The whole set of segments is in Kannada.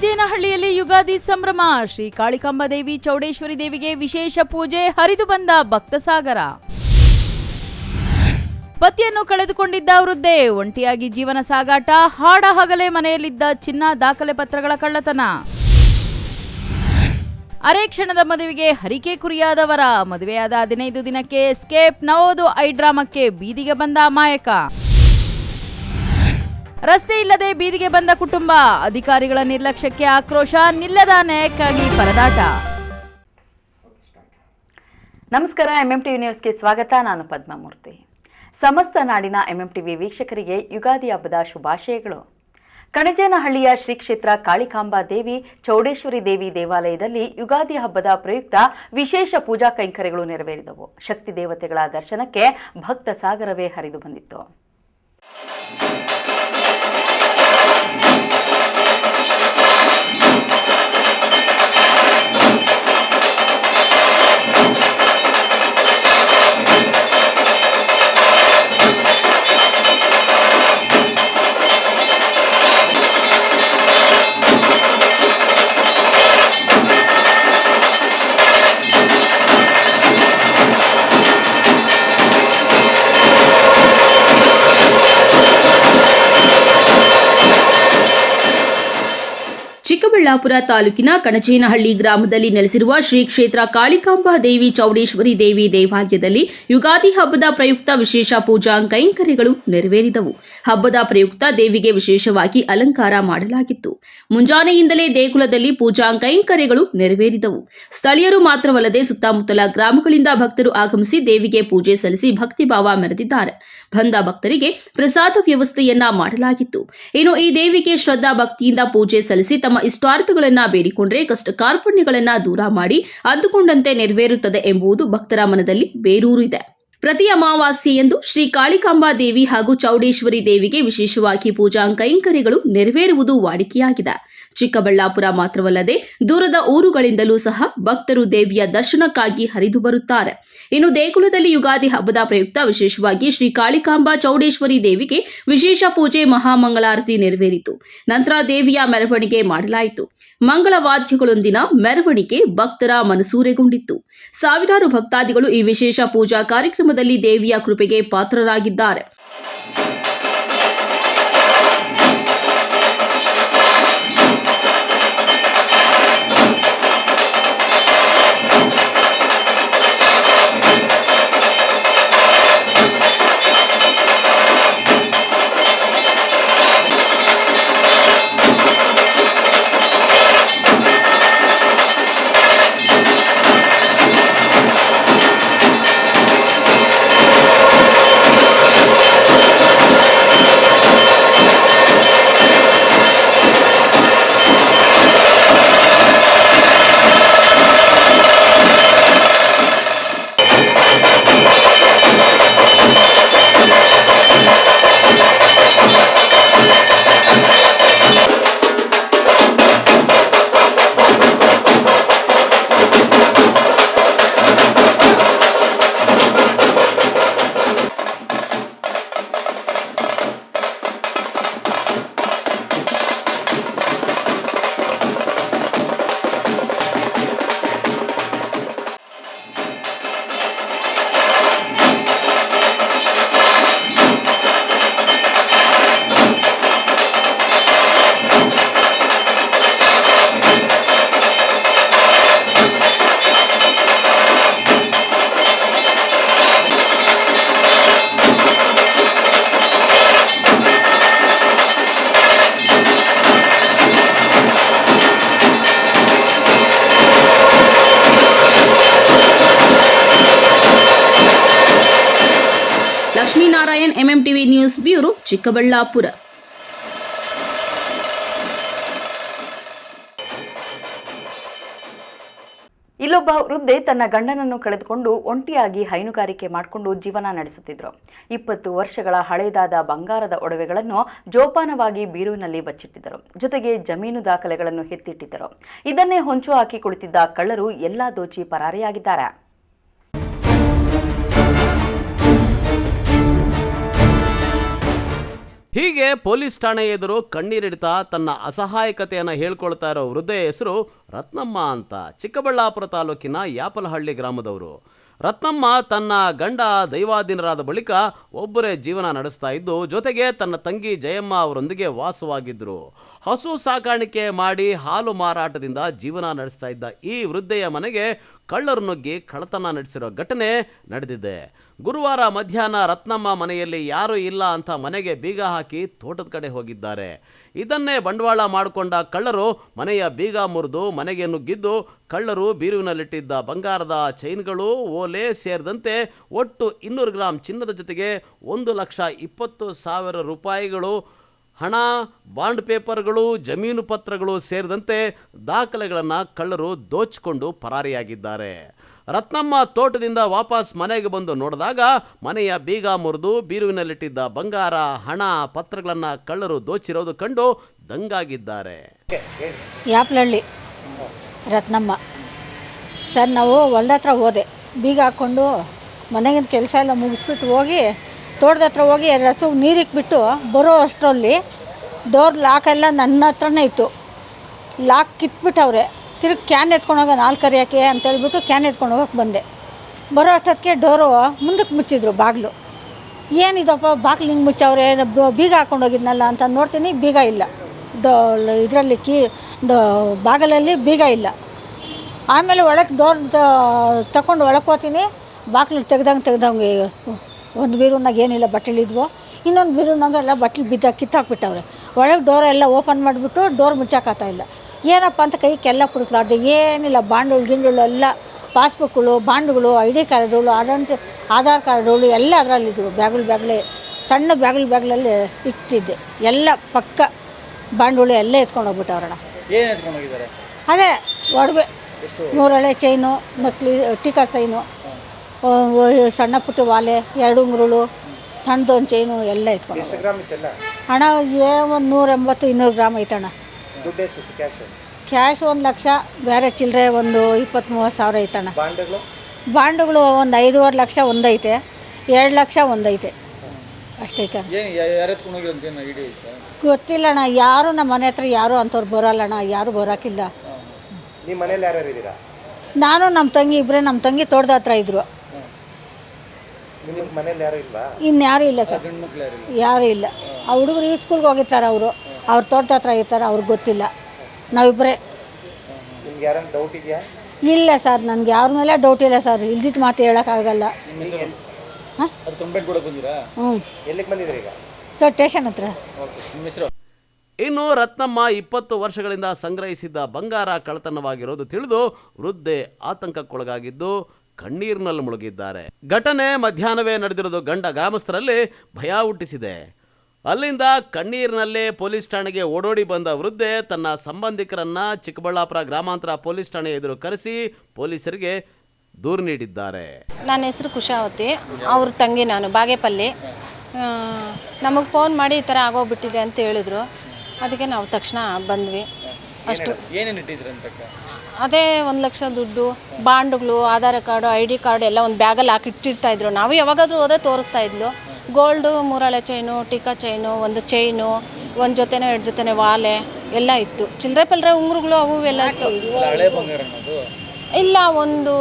ಕಣಜೇನಹಳ್ಳಿಯಲ್ಲಿ ಯುಗಾದಿ ಸಂಭ್ರಮ. ಶ್ರೀ ಕಾಳಿಕಾಂಬ ದೇವಿ ಚೌಡೇಶ್ವರಿ ದೇವಿಗೆ ವಿಶೇಷ ಪೂಜೆ, ಹರಿದು ಬಂದ ಭಕ್ತ ಸಾಗರ. ಪತಿಯನ್ನು ಕಳೆದುಕೊಂಡಿದ್ದ ವೃದ್ಧೆ, ಒಂಟಿಯಾಗಿ ಜೀವನ ಸಾಗಾಟ, ಹಾಡ ಹಗಲೇ ಮನೆಯಲ್ಲಿದ್ದ ಚಿನ್ನ ದಾಖಲೆ ಪತ್ರಗಳ ಕಳ್ಳತನ. ಅರೆ ಕ್ಷಣದ ಮದುವೆಗೆ ಹರಿಕೆ ಕುರಿಯಾದವರ, ಮದುವೆಯಾದ 15 ದಿನಕ್ಕೆ ಎಸ್ಕೇಪ್. ನವೋದು ಐಡ್ರಾಮಕ್ಕೆ ಬೀದಿಗೆ ಬಂದ ಅಮಾಯಕ. ರಸ್ತೆ ಇಲ್ಲದೆ ಬೀದಿಗೆ ಬಂದ ಕುಟುಂಬ, ಅಧಿಕಾರಿಗಳ ನಿರ್ಲಕ್ಷ್ಯಕ್ಕೆ ಆಕ್ರೋಶ, ನಿಲ್ಲದ ನ್ಯಾಯಕ್ಕಾಗಿ ಪರದಾಟ. ನಮಸ್ಕಾರ, ಎಂಎಂಟಿವಿ ನ್ಯೂಸ್ಗೆ ಸ್ವಾಗತ. ನಾನು ಪದ್ಮಮೂರ್ತಿ. ಸಮಸ್ತ ನಾಡಿನ ಎಂಎಂಟಿವಿ ವೀಕ್ಷಕರಿಗೆ ಯುಗಾದಿ ಹಬ್ಬದ ಶುಭಾಶಯಗಳು. ಕಣಜೇನಹಳ್ಳಿಯ ಶ್ರೀ ಕ್ಷೇತ್ರ ಕಾಳಿಕಾಂಬಾ ದೇವಿ ಚೌಡೇಶ್ವರಿ ದೇವಿ ದೇವಾಲಯದಲ್ಲಿ ಯುಗಾದಿ ಹಬ್ಬದ ಪ್ರಯುಕ್ತ ವಿಶೇಷ ಪೂಜಾ ಕೈಂಕರ್ಯಗಳು ನೆರವೇರಿದವು. ಶಕ್ತಿ ದೇವತೆಗಳ ದರ್ಶನಕ್ಕೆ ಭಕ್ತ ಸಾಗರವೇ ಹರಿದು ಬಂದಿತ್ತು. ಚಿಕ್ಕಬಳ್ಳಾಪುರ ತಾಲೂಕಿನ ಕಣಜೇನಹಳ್ಳಿ ಗ್ರಾಮದಲ್ಲಿ ನೆಲೆಸಿರುವ ಶ್ರೀ ಕ್ಷೇತ್ರ ಕಾಳಿಕಾಂಬಾ ದೇವಿ ಚೌಡೇಶ್ವರಿ ದೇವಿ ದೇವಾಲಯದಲ್ಲಿ ಯುಗಾದಿ ಹಬ್ಬದ ಪ್ರಯುಕ್ತ ವಿಶೇಷ ಪೂಜಾ ಕೈಂಕರ್ಯಗಳು ನೆರವೇರಿದವು. ಹಬ್ಬದ ಪ್ರಯುಕ್ತ ದೇವಿಗೆ ವಿಶೇಷವಾಗಿ ಅಲಂಕಾರ ಮಾಡಲಾಗಿತ್ತು. ಮುಂಜಾನೆಯಿಂದಲೇ ದೇಗುಲದಲ್ಲಿ ಪೂಜಾ ಕೈಂಕರ್ಯಗಳು ನೆರವೇರಿದವು. ಸ್ಥಳೀಯರು ಮಾತ್ರವಲ್ಲದೆ ಸುತ್ತಮುತ್ತಲ ಗ್ರಾಮಗಳಿಂದ ಭಕ್ತರು ಆಗಮಿಸಿ ದೇವಿಗೆ ಪೂಜೆ ಸಲ್ಲಿಸಿ ಭಕ್ತಿಭಾವ ಮೆರೆದಿದ್ದಾರೆ. ಬಂದ ಭಕ್ತರಿಗೆ ಪ್ರಸಾದ ವ್ಯವಸ್ಥೆಯನ್ನ ಮಾಡಲಾಗಿತ್ತು. ಇನ್ನು ಈ ದೇವಿಗೆ ಶ್ರದ್ಧಾ ಭಕ್ತಿಯಿಂದ ಪೂಜೆ ಸಲ್ಲಿಸಿ ತಮ್ಮ ಇಷ್ಟಾರ್ಥಗಳನ್ನ ಬೇಡಿಕೊಂಡ್ರೆ ಕಷ್ಟ ಕಾರ್ಪಣ್ಯಗಳನ್ನ ದೂರ ಮಾಡಿ ಅಂದುಕೊಂಡಂತೆ ನೆರವೇರುತ್ತದೆ ಎಂಬುದು ಭಕ್ತರ ಮನದಲ್ಲಿ ಬೇರೂರಿದೆ. ಪ್ರತಿ ಅಮಾವಾಸ್ಯೆಯಂದು ಶ್ರೀ ಕಾಳಿಕಾಂಬಾ ದೇವಿ ಹಾಗೂ ಚೌಡೇಶ್ವರಿ ದೇವಿಗೆ ವಿಶೇಷವಾಗಿ ಪೂಜಾ ಕೈಂಕರ್ಯಗಳು ನೆರವೇರುವುದು ವಾಡಿಕೆಯಾಗಿದೆ. ಚಿಕ್ಕಬಳ್ಳಾಪುರ ಮಾತ್ರವಲ್ಲದೆ ದೂರದ ಊರುಗಳಿಂದಲೂ ಸಹ ಭಕ್ತರು ದೇವಿಯ ದರ್ಶನಕ್ಕಾಗಿ ಹರಿದು ಬರುತ್ತಾರೆ. ಇನ್ನು ದೇಗುಲದಲ್ಲಿ ಯುಗಾದಿ ಹಬ್ಬದ ಪ್ರಯುಕ್ತ ವಿಶೇಷವಾಗಿ ಶ್ರೀ ಕಾಳಿಕಾಂಬಾ ಚೌಡೇಶ್ವರಿ ದೇವಿಗೆ ವಿಶೇಷ ಪೂಜೆ ಮಹಾಮಂಗಳಾರತಿ ನೆರವೇರಿತು. ನಂತರ ದೇವಿಯ ಮೆರವಣಿಗೆ ಮಾಡಲಾಯಿತು. ಮಂಗಳವಾದ್ಯಗಳೊಂದಿನ ಮೆರವಣಿಗೆ ಭಕ್ತರ ಮನಸೂರೆಗೊಂಡಿತ್ತು. ಸಾವಿರಾರು ಭಕ್ತಾದಿಗಳು ಈ ವಿಶೇಷ ಪೂಜಾ ಕಾರ್ಯಕ್ರಮದಲ್ಲಿ ದೇವಿಯ ಕೃಪೆಗೆ ಪಾತ್ರರಾಗಿದ್ದಾರೆ. Lakshminarayan, MMTV news bureau, Chikkaballapur. ಇಲ್ಲೊಬ್ಬ ವೃದ್ಧೆ ತನ್ನ ಗಂಡನನ್ನು ಕಳೆದುಕೊಂಡು ಒಂಟಿಯಾಗಿ ಹೈನುಗಾರಿಕೆ ಮಾಡಿಕೊಂಡು ಜೀವನ ನಡೆಸುತ್ತಿದ್ರು. 20 ವರ್ಷಗಳ ಹಳೆಯದಾದ ಬಂಗಾರದ ಒಡವೆಗಳನ್ನು ಜೋಪಾನವಾಗಿ ಬೀರುವಿನಲ್ಲಿ ಬಚ್ಚಿಟ್ಟಿದ್ದರು. ಜೊತೆಗೆ ಜಮೀನು ದಾಖಲೆಗಳನ್ನು ಎತ್ತಿಟ್ಟಿದ್ದರು. ಇದನ್ನೇ ಹೊಂಚು ಹಾಕಿ ಕುಳಿತಿದ್ದ ಕಳ್ಳರು ಎಲ್ಲಾ ದೋಚಿ ಪರಾರಿಯಾಗಿದ್ದಾರೆ. ಹೀಗೆ ಪೊಲೀಸ್ ಠಾಣೆ ಎದುರು ಕಣ್ಣೀರಿಡ್ತಾ ತನ್ನ ಅಸಹಾಯಕತೆಯನ್ನು ಹೇಳ್ಕೊಳ್ತಾ ಇರೋ ವೃದ್ಧೆಯ ಹೆಸರು ರತ್ನಮ್ಮ ಅಂತ. ಚಿಕ್ಕಬಳ್ಳಾಪುರ ತಾಲೂಕಿನ ಯಾಪಲಹಳ್ಳಿ ಗ್ರಾಮದವರು. ರತ್ನಮ್ಮ ತನ್ನ ಗಂಡ ದೈವಾಧೀನರಾದ ಬಳಿಕ ಒಬ್ಬರೇ ಜೀವನ ನಡೆಸ್ತಾ ಇದ್ದು, ಜೊತೆಗೆ ತನ್ನ ತಂಗಿ ಜಯಮ್ಮ ಅವರೊಂದಿಗೆ ವಾಸವಾಗಿದ್ದರು. ಹಸು ಸಾಕಾಣಿಕೆ ಮಾಡಿ ಹಾಲು ಮಾರಾಟದಿಂದ ಜೀವನ ನಡೆಸ್ತಾ ಇದ್ದ ಈ ವೃದ್ಧೆಯ ಮನೆಗೆ ಕಳ್ಳರು ನುಗ್ಗಿ ಕಳ್ಳತನ ನಡೆಸಿರೋ ಘಟನೆ ನಡೆದಿದೆ. ಗುರುವಾರ ಮಧ್ಯಾಹ್ನ ರತ್ನಮ್ಮ ಮನೆಯಲ್ಲಿ ಯಾರೂ ಇಲ್ಲ ಅಂತ ಮನೆಗೆ ಬೀಗ ಹಾಕಿ ತೋಟದ ಕಡೆ ಹೋಗಿದ್ದಾರೆ. ಇದನ್ನೇ ಬಂಡವಾಳ ಮಾಡಿಕೊಂಡ ಕಳ್ಳರು ಮನೆಯ ಬೀಗ ಮುರಿದು ಮನೆಗೆ ನುಗ್ಗಿದ್ದು, ಕಳ್ಳರು ಬೀರುವಿನಲ್ಲಿಟ್ಟಿದ್ದ ಬಂಗಾರದ ಚೈನ್ಗಳು, ಓಲೆ ಸೇರಿದಂತೆ ಒಟ್ಟು 200 ಗ್ರಾಂ ಚಿನ್ನದ ಜೊತೆಗೆ 1,20,000 ರೂಪಾಯಿಗಳು, ಹಣ, ಬಾಂಡ್ ಪೇಪರ್ಗಳು, ಜಮೀನು ಪತ್ರಗಳು ಸೇರಿದಂತೆ ದಾಖಲೆಗಳನ್ನು ಕಳ್ಳರು ದೋಚಿಕೊಂಡು ಪರಾರಿಯಾಗಿದ್ದಾರೆ. ರತ್ನಮ್ಮ ತೋಟದಿಂದ ವಾಪಸ್ ಮನೆಗೆ ಬಂದು ನೋಡಿದಾಗ ಮನೆಯ ಬೀಗ ಮುರಿದು ಬೀರುವಿನಲ್ಲಿಟ್ಟಿದ್ದ ಬಂಗಾರ, ಹಣ, ಪತ್ರಗಳನ್ನು ಕಳ್ಳರು ದೋಚಿರೋದು ಕಂಡು ದಂಗಾಗಿದ್ದಾರೆ. ಯಾಪಲಹಳ್ಳಿ ರತ್ನಮ್ಮ ಸರ್, ನಾವು ಹೊಲ್ದ ಹತ್ರ ಹೋದೆ, ಬೀಗ ಹಾಕ್ಕೊಂಡು ಮನೆಗಿನ ಕೆಲಸ ಎಲ್ಲ ಮುಗಿಸ್ಬಿಟ್ಟು ಹೋಗಿ ತೋಟದ ಹತ್ರ ಹೋಗಿ ರಸು ನೀರಿಕ್ಬಿಟ್ಟು ಬರೋ ಅಷ್ಟರಲ್ಲಿ ಡೋರ್ ಲಾಕೆಲ್ಲ ನನ್ನ ಹತ್ರನೇ ಇತ್ತು. ಲಾಕ್ ಕಿತ್ಬಿಟ್ಟವ್ರೆ. ತಿರುಗಿ ಕ್ಯಾನ್ ಎತ್ಕೊಂಡೋಗ 4 ಕರಿಯೋಕ್ಕೆ ಅಂತೇಳ್ಬಿಟ್ಟು ಕ್ಯಾನ್ ಎತ್ಕೊಂಡು ಹೋಗಕ್ಕೆ ಬಂದೆ. ಬರೋ ಅಷ್ಟೊತ್ತಿಗೆ ಡೋರು ಮುಂದಕ್ಕೆ ಮುಚ್ಚಿದ್ರು ಬಾಗಿಲು. ಏನಿದಪ್ಪ ಬಾಗಿಲು ಹಿಂಗೆ ಮುಚ್ಚವ್ರೆ, ಬೀಗ ಹಾಕ್ಕೊಂಡು ಹೋಗಿದ್ನಲ್ಲ ಅಂತ ನೋಡ್ತೀನಿ, ಬೀಗ ಇಲ್ಲ. ಇದರಲ್ಲಿ ಬಾಗಿಲಲ್ಲಿ ಬೀಗ ಇಲ್ಲ. ಆಮೇಲೆ ಒಳಗೆ ಡೋರ್ ತಗೊಂಡು ಒಳಗೆ ಹೋಗ್ತೀನಿ, ಬಾಗಿಲು ತೆಗ್ದಂಗೆ ಒಂದು ಬೀರುನಾಗ ಏನಿಲ್ಲ ಬಟ್ಟೆಲಿದ್ವು, ಇನ್ನೊಂದು ಬೀರುನಾಗ ಎಲ್ಲ ಬಟ್ಟೆ ಕಿತ್ತಾಕ್ಬಿಟ್ಟವ್ರೆ. ಒಳಗೆ ಡೋರ್ ಎಲ್ಲ ಓಪನ್ ಮಾಡಿಬಿಟ್ಟು ಡೋರ್ ಮುಚ್ಚಾಕತ್ತಾ ಇಲ್ಲ. ಏನಪ್ಪ ಅಂತ ಕೈಗೆಲ್ಲ ಕುಡುಕ್ಲಾರ್ದೆ, ಏನಿಲ್ಲ ಬಾಂಡುಗಳು ಗಿಂಡುಗಳು ಎಲ್ಲ, ಪಾಸ್ಬುಕ್ಗಳು, ಬಾಂಡುಗಳು, ID ಕಾರ್ಡುಗಳು, ಆಧಾರ್ ಕಾರ್ಡುಗಳು ಎಲ್ಲ ಅದರಲ್ಲಿದ್ದವು. ಬ್ಯಾಗ್ಗಳೇ ಸಣ್ಣ ಬ್ಯಾಗ್ಗಳಲ್ಲಿ ಇಟ್ಟಿದ್ದೆ. ಎಲ್ಲ ಪಕ್ಕ ಬಾಂಡುಗಳು ಎಲ್ಲ ಎತ್ಕೊಂಡು ಹೋಗ್ಬಿಟ್ಟವ್ರಣ್ಣ. ಏನು ಎತ್ಕೊಂಡು ಹೋಗಿದ್ದಾರೆ? ಅದೇ ಒಡವೆ, 3 ಹಳೆ ಚೈನು, ನಕ್ಲಿ, ಟೀಕಾ ಚೈನು, ಸಣ್ಣ ಪುಟ್ಟ ವಾಲೆ, 2 ಉಂಗುರುಳು, ಸಣ್ಣದೊಂದು ಚೈನು ಎಲ್ಲ ಎತ್ಕೊಂಡು. ಎಷ್ಟು ಗ್ರಾಮ್ ಇತ್ತೆಲ್ಲ? ಹಣ ಒಂದು 180-200 ಗ್ರಾಮ್ ಐತಣ್ಣ. ದುಡ್ಡು ಎಷ್ಟು ಕ್ಯಾಶ್ 1 ಲಕ್ಷ, ಬೇರೆ ಚಿಲ್ಲರೆ ಒಂದು 20-30 ಸಾವಿರ ಐತಣ್ಣ. ಬಾಂಡುಗಳು ಒಂದು 5.5 ಲಕ್ಷ ಒಂದೈತೆ, 2 ಲಕ್ಷ ಒಂದೈತೆ, ಅಷ್ಟೈತೆ. ಗೊತ್ತಿಲ್ಲಣ್ಣ, ಯಾರು ನಮ್ಮ ಮನೆ ಹತ್ರ ಯಾರು ಅಂಥವ್ರು ಬರೋಲ್ಲಣ್ಣ, ಯಾರು ಬರೋಕ್ಕಿಲ್ಲ. ನಿಮ್ಮ ಮನೇಲಿ ಯಾರ್ಯಾರು ಇದ್ದೀರಾ? ನಾನು ನಮ್ಮ ತಂಗಿ ಇಬ್ಬರೇ. ನಮ್ಮ ತಂಗಿ ತೋಟದ ಹತ್ರ ಇದ್ರು. ನಿಮ್ಮ ಮನೇಲಿ ಯಾರು ಇಲ್ವಾ? ಇನ್ಯಾರೂ ಇಲ್ಲ ಸರ್, ಯಾರೂ ಇಲ್ಲ. ಆ ಹುಡುಗರು ಈ ಸ್ಕೂಲ್ಗೆ ಹೋಗಿರ್ತಾರೆ, ಅವ್ರ ತೋಟದ ಹತ್ರ ಇರ್ತಾರೆ, ಅವ್ರಿಗೆ ಗೊತ್ತಿಲ್ಲ. ನಾವಿಬ್ಬರೇ. ನಿಮ್ಗೆ ಯಾರನ್ನ ಡೌಟ್ ಇದೆಯಾ? ಇಲ್ಲ ಸರ್, ನನಗೆ ಯಾರ ಮೇಲೆ ಡೌಟ್ ಇಲ್ಲ ಸರ್. ಇಲ್ದಿದ್ದು ಮಾತು ಹೇಳೋಕ್ಕಾಗಲ್ಲ. ಹಾಂ, ಹ್ಞೂ, ಎಲ್ಲಿಗೆ ಬಂದಿದ್ರಿ ಈಗ? ಸ್ಟೇಷನ್ ಹತ್ರ. ಇನ್ನು ರತ್ನಮ್ಮ 20 ವರ್ಷಗಳಿಂದ ಸಂಗ್ರಹಿಸಿದ್ದ ಬಂಗಾರ ಕಳ್ಳತನವಾಗಿರೋದು ತಿಳಿದು ವೃದ್ಧೆ ಆತಂಕಕ್ಕೊಳಗಾಗಿದ್ದು ಕಣ್ಣೀರಿನಲ್ಲಿ ಮುಳುಗಿದ್ದಾರೆ. ಘಟನೆ ಮಧ್ಯಾಹ್ನವೇ ನಡೆದಿರೋದು ಗ್ರಾಮಸ್ಥರಲ್ಲಿ ಭಯ ಹುಟ್ಟಿಸಿದೆ. ಅಲ್ಲಿಂದ ಕಣ್ಣೀರಿನಲ್ಲೇ ಪೊಲೀಸ್ ಠಾಣೆಗೆ ಓಡೋಡಿ ಬಂದ ವೃದ್ಧೆ ತನ್ನ ಸಂಬಂಧಿಕರನ್ನ ಚಿಕ್ಕಬಳ್ಳಾಪುರ ಗ್ರಾಮಾಂತರ ಪೊಲೀಸ್ ಠಾಣೆ ಎದುರು ಕರೆಸಿ ಪೊಲೀಸರಿಗೆ ದೂರು ನೀಡಿದ್ದಾರೆ. ನನ್ನ ಹೆಸರು ಕುಶಾವತಿ, ಅವ್ರ ತಂಗಿ ನಾನು, ಬಾಗೇಪಲ್ಲಿ. ನಮಗೆ ಫೋನ್ ಮಾಡಿ ಈ ಥರ ಆಗೋಗ್ಬಿಟ್ಟಿದೆ ಅಂತ ಹೇಳಿದ್ರು. ಅದಕ್ಕೆ ನಾವು ತಕ್ಷಣ ಬಂದ್ವಿ. ಅಷ್ಟು. ಏನೇನು ಇಟ್ಟಿದ್ರು ಅಂತ? ಅದೇ 1 ಲಕ್ಷ ದುಡ್ಡು, ಬಾಂಡುಗಳು, ಆಧಾರ್ ಕಾರ್ಡು, ID ಕಾರ್ಡು ಎಲ್ಲ ಒಂದು ಬ್ಯಾಗಲ್ಲಿ ಹಾಕಿ ಇಟ್ಟಿರ್ತಾಯಿದ್ರು. ನಾವು ಯಾವಾಗಾದರೂ ಹೋದ್ರೆ ತೋರಿಸ್ತಾ ಇದ್ಲು. ಗೋಲ್ಡು, 3 ಹಳೆ ಚೈನು, ಟೀಕಾ ಚೈನು, ಒಂದು ಚೈನು, ಒಂದು ಜೊತೆನೋ 2 ಜೊತೆನೇ ವಾಲೆ ಎಲ್ಲ ಇತ್ತು. ಚಿಲ್ಲರೆ ಪಲ್ಲರೆ ಉಂಗುರುಗಳು ಅವು ಎಲ್ಲ ಇತ್ತು. ಇಲ್ಲ, ಒಂದು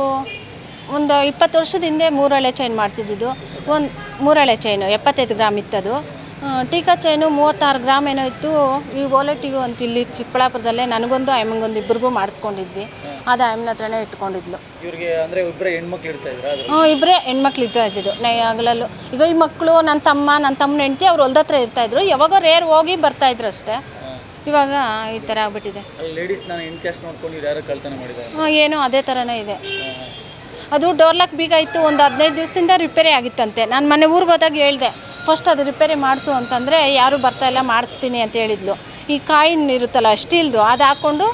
20 ವರ್ಷದ ಹಿಂದೆ 3 ಹಳೆ ಚೈನ್ ಮಾಡಿಸಿದ್ದು. ಒಂದು 3 ಹಳೆ ಚೈನು 75 ಗ್ರಾಮ್ ಇತ್ತದು. ಟೀಕಾ ಚೈನು 36 ಗ್ರಾಮ್ ಏನೋ ಇತ್ತು. ಈ ವಾಲೆಟಿಗೂ ಅಂತ ಇಲ್ಲಿ ಚಿಕ್ಕಬಳ್ಳಾಪುರದಲ್ಲೇ ನನಗೊಂದು ಅಮ್ಮಂಗೊಂದು ಇಬ್ಬರಿಗೂ ಮಾಡಿಸ್ಕೊಂಡಿದ್ವಿ. ಅದು ಅಮ್ಮನ ಹತ್ರನೇ ಇಟ್ಕೊಂಡಿದ್ಲು. ಇವ್ರಿಗೆ ಅಂದರೆ ಇಬ್ಬರೇ ಹೆಣ್ಮಕ್ಳು ಇರ್ತಾ ಇದ್ರು? ಇಬ್ಬರೇ ಹೆಣ್ಮಕ್ಳು ಇರ್ತಾ ಇದ್ದಿದ್ದು. ಆಗಲಲ್ಲೂ ಈಗ ಈ ಮಕ್ಕಳು, ನನ್ನ ತಮ್ಮನ ಹೆಂಡತಿ ಅವ್ರು ಹೊಲ್ದ ಹತ್ರ ಇರ್ತಾಯಿದ್ರು. ಯಾವಾಗ ರೇರ್ ಹೋಗಿ ಬರ್ತಾಯಿದ್ರು ಅಷ್ಟೇ. ಇವಾಗ ಈ ಥರ ಆಗ್ಬಿಟ್ಟಿದೆ. ಲೇಡೀಸ್ ನಾನು ಇನ್ಕ್ಯಾಸ್ಟ್ ನೋಡ್ಕೊಂಡು ಯಾರು ಕಳ್ತನ ಮಾಡಿದ್ದಾರೆ? ಏನೋ ಅದೇ ಥರನೇ ಇದೆ. ಅದು ಡೋರ್ ಲಾಕ್ ಬೀಗ ಇತ್ತು. ಒಂದು 15 ದಿವಸದಿಂದ ರಿಪೇರಿ ಆಗಿತ್ತಂತೆ. ನಾನು ಮೊನ್ನೆ ಊರಿಗೆ ಹೋದಾಗ ಹೇಳಿದೆ, ಫಸ್ಟ್ ಅದು ರಿಪೇರಿ ಮಾಡಿಸು ಅಂತಂದರೆ ಯಾರೂ ಬರ್ತಾಯಿಲ್ಲ, ಮಾಡಿಸ್ತೀನಿ ಅಂತ ಹೇಳಿದ್ಲು. ಈ ಕಾಯಿನ್ ಇರುತ್ತಲ್ಲ ಸ್ಟೀಲ್ದು, ಅದು ಹಾಕ್ಕೊಂಡು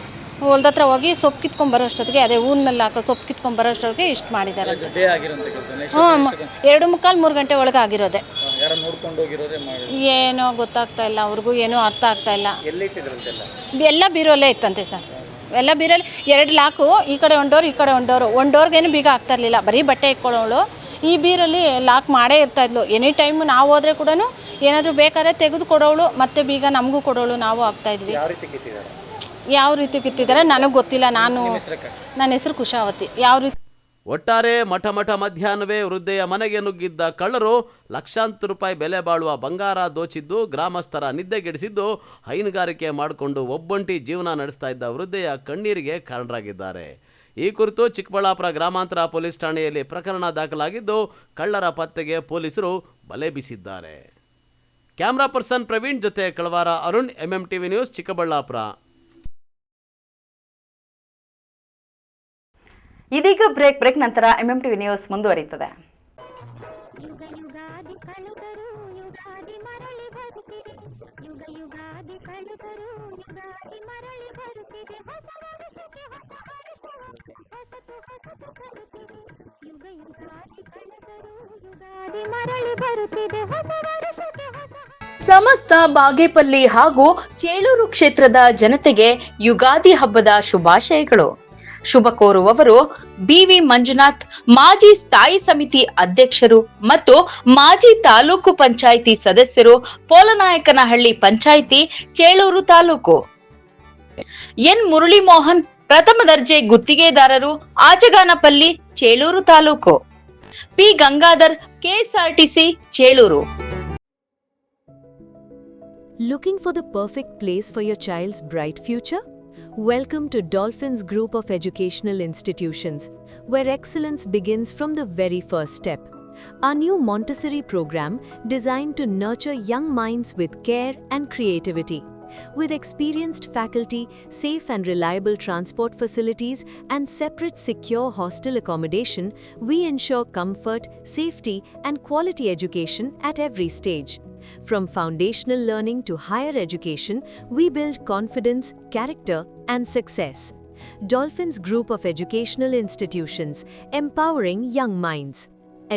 ಹೊಲ್ದ ಹತ್ರ ಹೋಗಿ ಸೊಪ್ಪು ಕಿತ್ಕೊಂಬರೋ ಅಷ್ಟೊತ್ತಿಗೆ, ಅದೇ ಊರಿನಲ್ಲಿ ಹಾಕೋ ಸೊಪ್ಪು ಕಿತ್ಕೊಂಬರೋ ಅಷ್ಟೊತ್ತಿಗೆ ಇಷ್ಟು ಮಾಡಿದ್ದಾರೆ. ಹ್ಞೂ, 2:45-3 ಗಂಟೆ ಒಳಗೆ ಆಗಿರೋದೆ. ಏನೋ ಗೊತ್ತಾಗ್ತಾ ಇಲ್ಲ ಅವ್ರಿಗೂ, ಏನೋ ಅರ್ಥ ಆಗ್ತಾ ಇಲ್ಲ. ಎಲ್ಲ ಬೀರೋಲ್ಲೇ ಇತ್ತಂತೆ ಸರ್. ಎಲ್ಲ ಬೀರಲ್ಲಿ 2 ಲಾಕು, ಈ ಕಡೆ ಒಂದು ಡೋರ್, ಈ ಕಡೆ ಒಂದು ಡೋರು. ಒಂದು ಡೋರ್ಗೇನು ಬೀಗ ಆಗ್ತಾ ಇರಲಿಲ್ಲ, ಬರೀ ಬಟ್ಟೆ ಇಟ್ಕೊಳ್ಳೋಳು. ಈ ಬೀರಲ್ಲಿ ಲಾಕ್ ಮಾಡೇ ಇರ್ತಾಯಿದ್ಲು. ಎನಿ ಟೈಮು ನಾವು ಹೋದರೆ ಕೂಡ ಏನಾದರೂ ಬೇಕಾದ್ರೆ ತೆಗೆದು ಕೊಡೋಳು ಮತ್ತೆ ಬೀಗ ನಮಗೂ ಕೊಡೋಳು, ನಾವು ಆಗ್ತಾಯಿದ್ವಿ. ಯಾವ ರೀತಿ ಕಿತ್ತಿದ್ದಾರೆ? ಯಾವ ರೀತಿ ಕಿತ್ತಿದ್ದಾರೆ ನನಗೆ ಗೊತ್ತಿಲ್ಲ. ನನ್ನ ಹೆಸರು ಕುಶಾವತಿ. ಯಾವ ರೀತಿ ಒಟ್ಟಾರೆ ಮಠ ಮಧ್ಯಾಹ್ನವೇ ವೃದ್ಧೆಯ ಮನೆಗೆ ನುಗ್ಗಿದ್ದ ಕಳ್ಳರು ಲಕ್ಷಾಂತರ ರೂಪಾಯಿ ಬೆಲೆ ಬಾಳುವ ಬಂಗಾರ ದೋಚಿದ್ದು, ಗ್ರಾಮಸ್ಥರ ನಿದ್ದೆಗೆಡಿಸಿದ್ದು, ಹೈನುಗಾರಿಕೆ ಮಾಡಿಕೊಂಡು ಒಬ್ಬಂಟಿ ಜೀವನ ನಡೆಸ್ತಾ ಇದ್ದ ವೃದ್ಧೆಯ ಕಣ್ಣೀರಿಗೆ ಕಾರಣರಾಗಿದ್ದಾರೆ. ಈ ಕುರಿತು ಚಿಕ್ಕಬಳ್ಳಾಪುರ ಗ್ರಾಮಾಂತರ ಪೊಲೀಸ್ ಠಾಣೆಯಲ್ಲಿ ಪ್ರಕರಣ ದಾಖಲಾಗಿದ್ದು, ಕಳ್ಳರ ಪತ್ತೆಗೆ ಪೊಲೀಸರು ಬಲೆ ಬೀಸಿದ್ದಾರೆ. ಕ್ಯಾಮ್ರಾ ಪರ್ಸನ್ ಪ್ರವೀಣ್ ಜೊತೆ ಕಳವಾರ ಅರುಣ್, MMTV ನ್ಯೂಸ್, ಚಿಕ್ಕಬಳ್ಳಾಪುರ. ಇದೀಗ ಬ್ರೇಕ್ ನಂತರ MMTV ನ್ಯೂಸ್ ಮುಂದುವರಿಯುತ್ತದೆ. ಸಮಸ್ತ ಬಾಗೇಪಲ್ಲಿ ಹಾಗೂ ಚೇಳೂರು ಕ್ಷೇತ್ರದ ಜನತೆಗೆ ಯುಗಾದಿ ಹಬ್ಬದ ಶುಭಾಶಯಗಳು. ಶುಭ ಕೋರುವವರು BV ಮಂಜುನಾಥ್, ಮಾಜಿ ಸ್ಥಾಯಿ ಸಮಿತಿ ಅಧ್ಯಕ್ಷರು ಮತ್ತು ಮಾಜಿ ತಾಲೂಕು ಪಂಚಾಯಿತಿ ಸದಸ್ಯರು, ಪೋಲನಾಯಕನಹಳ್ಳಿ ಪಂಚಾಯಿತಿ, ಚೇಳೂರು ತಾಲೂಕು. N ಮುರಳಿ ಮೋಹನ್, ಪ್ರಥಮ ದರ್ಜೆ ಗುತ್ತಿಗೆದಾರರು, ಆಚಗಾನಪಲ್ಲಿ, Chelur taluk. P Gangadhar, KSRTC, Chelur. Looking for the perfect place for your child's bright future? Welcome to Dolphins Group of Educational Institutions, where excellence begins from the very first step. Our new Montessori program designed to nurture young minds with care and creativity. With experienced faculty, safe and reliable transport facilities, and separate secure hostel accommodation, we ensure comfort, safety, and quality education at every stage. From foundational learning to higher education, we build confidence, character, and success. Dolphins Group of Educational Institutions, empowering young minds.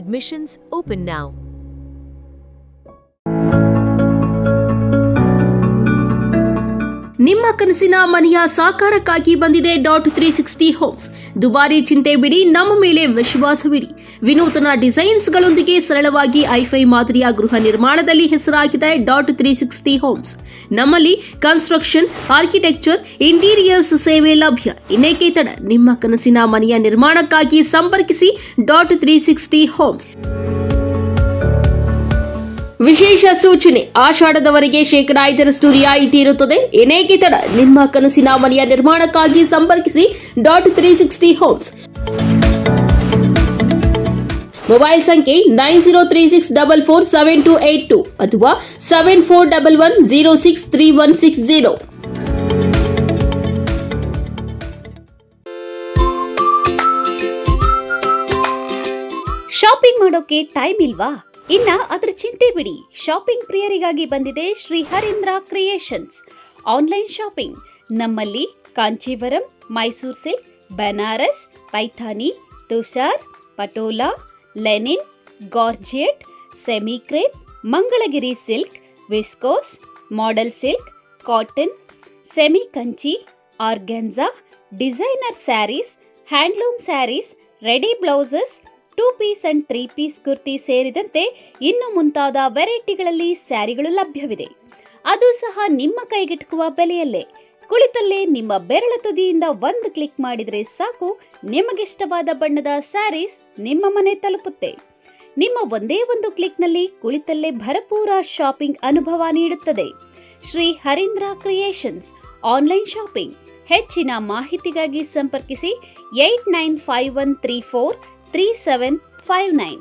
Admissions open now. ನಿಮ್ಮ ಕನಸಿನ ಮನೆಯ ಸಾಕಾರಕ್ಕಾಗಿ ಬಂದಿದೆ .360 ಹೋಮ್ಸ್. ದುಬಾರಿ ಚಿಂತೆ ಬಿಡಿ, ನಮ್ಮ ಮೇಲೆ ವಿಶ್ವಾಸವಿಡಿ. ವಿನೂತನ ಡಿಸೈನ್ಸ್ಗಳೊಂದಿಗೆ ಸರಳವಾಗಿ ಐಫೈ ಮಾದರಿಯ ಗೃಹ ನಿರ್ಮಾಣದಲ್ಲಿ ಹೆಸರಾಗಿದೆ .360 ಹೋಮ್ಸ್. ನಮ್ಮಲ್ಲಿ ಕನ್ಸ್ಟ್ರಕ್ಷನ್, ಆರ್ಕಿಟೆಕ್ಚರ್, ಇಂಟೀರಿಯರ್ಸ್ ಸೇವೆ ಲಭ್ಯ. ಇನ್ನೇಕೆ ತಡ, ನಿಮ್ಮ ಕನಸಿನ ಮನೆಯ ನಿರ್ಮಾಣಕ್ಕಾಗಿ ಸಂಪರ್ಕಿಸಿ .360 ಹೋಮ್ಸ್. ವಿಶೇಷ ಸೂಚನೆ, ಆಷಾಢದವರೆಗೆ 5% ರಿಯಾಯಿತಿ ಇರುತ್ತದೆ. ಏನೇಕೆ ತಡ, ನಿಮ್ಮ ಕನಸಿನ ಮನೆಯ ನಿರ್ಮಾಣಕ್ಕಾಗಿ ಸಂಪರ್ಕಿಸಿ .360 ಹೋಮ್ಸ್. ಮೊಬೈಲ್ ಸಂಖ್ಯೆ 9036447282 ಅಥವಾ 7411063160. ಶಾಪಿಂಗ್ ಮಾಡೋಕೆ ಟೈಮ್ ಇಲ್ವಾ? ಇನ್ನ ಅದರ ಚಿಂತೆ ಬಿಡಿ. ಶಾಪಿಂಗ್ ಪ್ರಿಯರಿಗಾಗಿ ಬಂದಿದೆ Shri Harindra creations online shopping. ನಮ್ಮಲ್ಲಿ Kanchivaram, Mysuru silk, Banaras, Paithani, Tussar, Patola, linen, georgette, semi crepe, Mangalagiri silk, viscose, model silk, cotton, semi Kanchi, organza, designer sarees, handloom sarees, ready blouses, 2 piece and 3 piece kurti ಸೇರಿದಂತೆ ಇನ್ನು ಮುಂತಾದ ವೆರೈಟಿಗಳಲ್ಲಿ ಸ್ಯಾರಿಗಳು ಲಭ್ಯವಿದೆ. ಅದು ಸಹ ನಿಮ್ಮ ಕೈಗೆಟುಕುವ ಬೆಲೆಯಲ್ಲೇ. ಕುಳಿತಲ್ಲೇ ನಿಮ್ಮ ಬೆರಳ ತುದಿಯಿಂದ ಒಂದು ಕ್ಲಿಕ್ ಮಾಡಿದರೆ ಸಾಕು, ನಿಮಗಿಷ್ಟವಾದ ಬಣ್ಣದ ಸ್ಯಾರೀಸ್ ನಿಮ್ಮ ಮನೆ ತಲುಪುತ್ತೆ. ನಿಮ್ಮ ಒಂದೇ ಒಂದು ಕ್ಲಿಕ್ನಲ್ಲಿ ಕುಳಿತಲ್ಲೇ ಭರಪೂರ ಶಾಪಿಂಗ್ ಅನುಭವ ನೀಡುತ್ತದೆ. Shri Harindra creations online shopping. ಹೆಚ್ಚಿನ ಮಾಹಿತಿಗಾಗಿ ಸಂಪರ್ಕಿಸಿ 8951343759.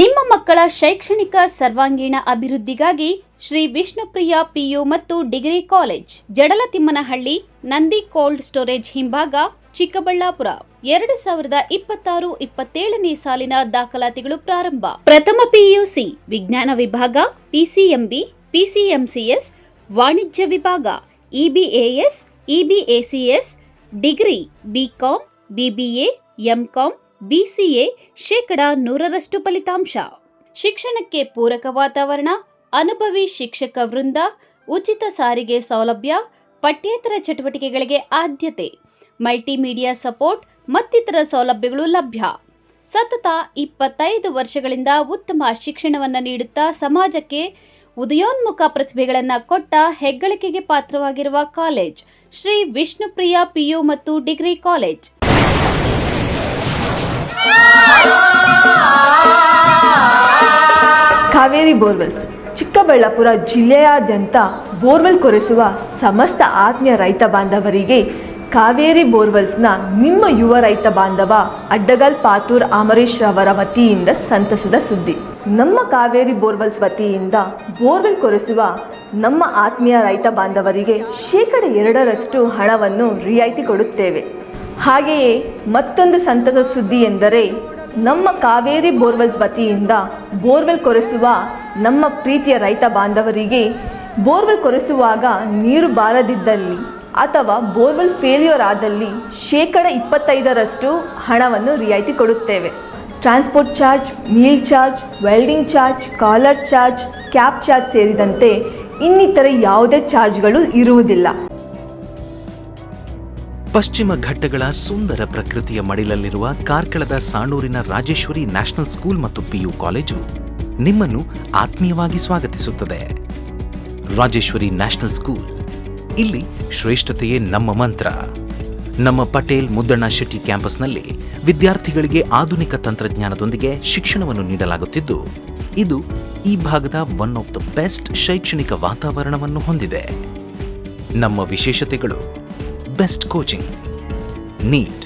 ನಿಮ್ಮ ಮಕ್ಕಳ ಶೈಕ್ಷಣಿಕ ಸರ್ವಾಂಗೀಣ ಅಭಿವೃದ್ಧಿಗಾಗಿ ಶ್ರೀ ವಿಷ್ಣುಪ್ರಿಯ PU ಮತ್ತು degree college, Jadalatimmanahalli, Nandi cold storage ಹಿಂಭಾಗ, ಚಿಕ್ಕಬಳ್ಳಾಪುರ. 2026-27ನೇ ಸಾಲಿನ ದಾಖಲಾತಿಗಳು ಪ್ರಾರಂಭ. ಪ್ರಥಮ PUC ವಿಜ್ಞಾನ ವಿಭಾಗ, PCMB, PCMCS, ವಾಣಿಜ್ಯ ವಿಭಾಗ, EBAS, EBACS, degree BCom, BBA, MCom, BCA 100% ಫಲಿತಾಂಶ. ಶಿಕ್ಷಣಕ್ಕೆ ಪೂರಕ ವಾತಾವರಣ, ಅನುಭವಿ ಶಿಕ್ಷಕ ವೃಂದ, ಉಚಿತ ಸಾರಿಗೆ ಸೌಲಭ್ಯ, ಪಠ್ಯೇತರ ಚಟುವಟಿಕೆಗಳಿಗೆ ಆದ್ಯತೆ, ಮಲ್ಟಿಮೀಡಿಯಾ ಸಪೋರ್ಟ್ ಮತ್ತಿತರ ಸೌಲಭ್ಯಗಳು ಲಭ್ಯ. ಸತತ 25 ವರ್ಷಗಳಿಂದ ಉತ್ತಮ ಶಿಕ್ಷಣವನ್ನು ನೀಡುತ್ತಾ ಸಮಾಜಕ್ಕೆ ಉದಯೋನ್ಮುಖ ಪ್ರತಿಭೆಗಳನ್ನು ಕೊಟ್ಟ ಹೆಗ್ಗಳಿಕೆಗೆ ಪಾತ್ರವಾಗಿರುವ ಕಾಲೇಜ್ ಶ್ರೀ ವಿಷ್ಣುಪ್ರಿಯ PU ಮತ್ತು degree college. Kaveri borewells Chikkaballapur ಜಿಲ್ಲೆಯಾದ್ಯಂತ ಬೋರ್ವೆಲ್ ಕೊರೆಸುವ ಸಮಸ್ತ ಆತ್ಮೀಯ ರೈತ ಬಾಂಧವರಿಗೆ ಕಾವೇರಿ ಬೋರ್ವೆಲ್ಸ್ನ ನಿಮ್ಮ ಯುವ ರೈತ ಬಾಂಧವ ಅಡ್ಡಗಲ್ ಪಾತೂರ್ ಅಮರೀಶ್ ರವರ ವತಿಯಿಂದ ಸಂತಸದ ಸುದ್ದಿ. ನಮ್ಮ ಕಾವೇರಿ ಬೋರ್ವೆಲ್ಸ್ ವತಿಯಿಂದ ಬೋರ್ವೆಲ್ ಕೊರೆಸುವ ನಮ್ಮ ಆತ್ಮೀಯ ರೈತ ಬಾಂಧವರಿಗೆ 2% ಹಣವನ್ನು ರಿಯಾಯಿತಿ ಕೊಡುತ್ತೇವೆ. ಹಾಗೆಯೇ ಮತ್ತೊಂದು ಸಂತಸ ಸುದ್ದಿ ಎಂದರೆ ನಮ್ಮ ಕಾವೇರಿ ಬೋರ್ವೆಲ್ಸ್ ವತಿಯಿಂದ ಬೋರ್ವೆಲ್ ಕೊರೆಸುವ ನಮ್ಮ ಪ್ರೀತಿಯ ರೈತ ಬಾಂಧವರಿಗೆ ಬೋರ್ವೆಲ್ ಕೊರೆಸುವಾಗ ನೀರು ಬಾರದಿದ್ದಲ್ಲಿ ಅಥವಾ ಬೋರ್ವೆಲ್ ಫೇಲ್ಯೂರ್ ಆದಲ್ಲಿ 25% ಹಣವನ್ನು ರಿಯಾಯಿತಿ ಕೊಡುತ್ತೇವೆ. Transport charge, meal charge, welding charge, collar charge, cab charge ಸೇರಿದಂತೆ ಇನ್ನಿತರೆ ಯಾವುದೇ ಚಾರ್ಜ್ಗಳು ಇರುವುದಿಲ್ಲ. ಪಶ್ಚಿಮ ಘಟ್ಟಗಳ ಸುಂದರ ಪ್ರಕೃತಿಯ ಮಡಿಲಲ್ಲಿರುವ ಕಾರ್ಕಳದ ಸಾಣೂರಿನ ರಾಜೇಶ್ವರಿ ನ್ಯಾಷನಲ್ ಸ್ಕೂಲ್ ಮತ್ತು PU ಕಾಲೇಜು ನಿಮ್ಮನ್ನು ಆತ್ಮೀಯವಾಗಿ ಸ್ವಾಗತಿಸುತ್ತದೆ. ರಾಜೇಶ್ವರಿ ನ್ಯಾಷನಲ್ ಸ್ಕೂಲ್, ಇಲ್ಲಿ ಶ್ರೇಷ್ಠತೆಯೇ ನಮ್ಮ ಮಂತ್ರ. ನಮ್ಮ ಪಟೇಲ್ ಮುದ್ದಣ್ಣ ಶೆಟ್ಟಿ ಕ್ಯಾಂಪಸ್ನಲ್ಲಿ ವಿದ್ಯಾರ್ಥಿಗಳಿಗೆ ಆಧುನಿಕ ತಂತ್ರಜ್ಞಾನದೊಂದಿಗೆ ಶಿಕ್ಷಣವನ್ನು ನೀಡಲಾಗುತ್ತಿದ್ದು, ಇದು ಈ ಭಾಗದ ಒನ್ ಆಫ್ ದ ಬೆಸ್ಟ್ ಶೈಕ್ಷಣಿಕ ವಾತಾವರಣವನ್ನು ಹೊಂದಿದೆ. ನಮ್ಮ ವಿಶೇಷತೆಗಳು: best coaching, NEET,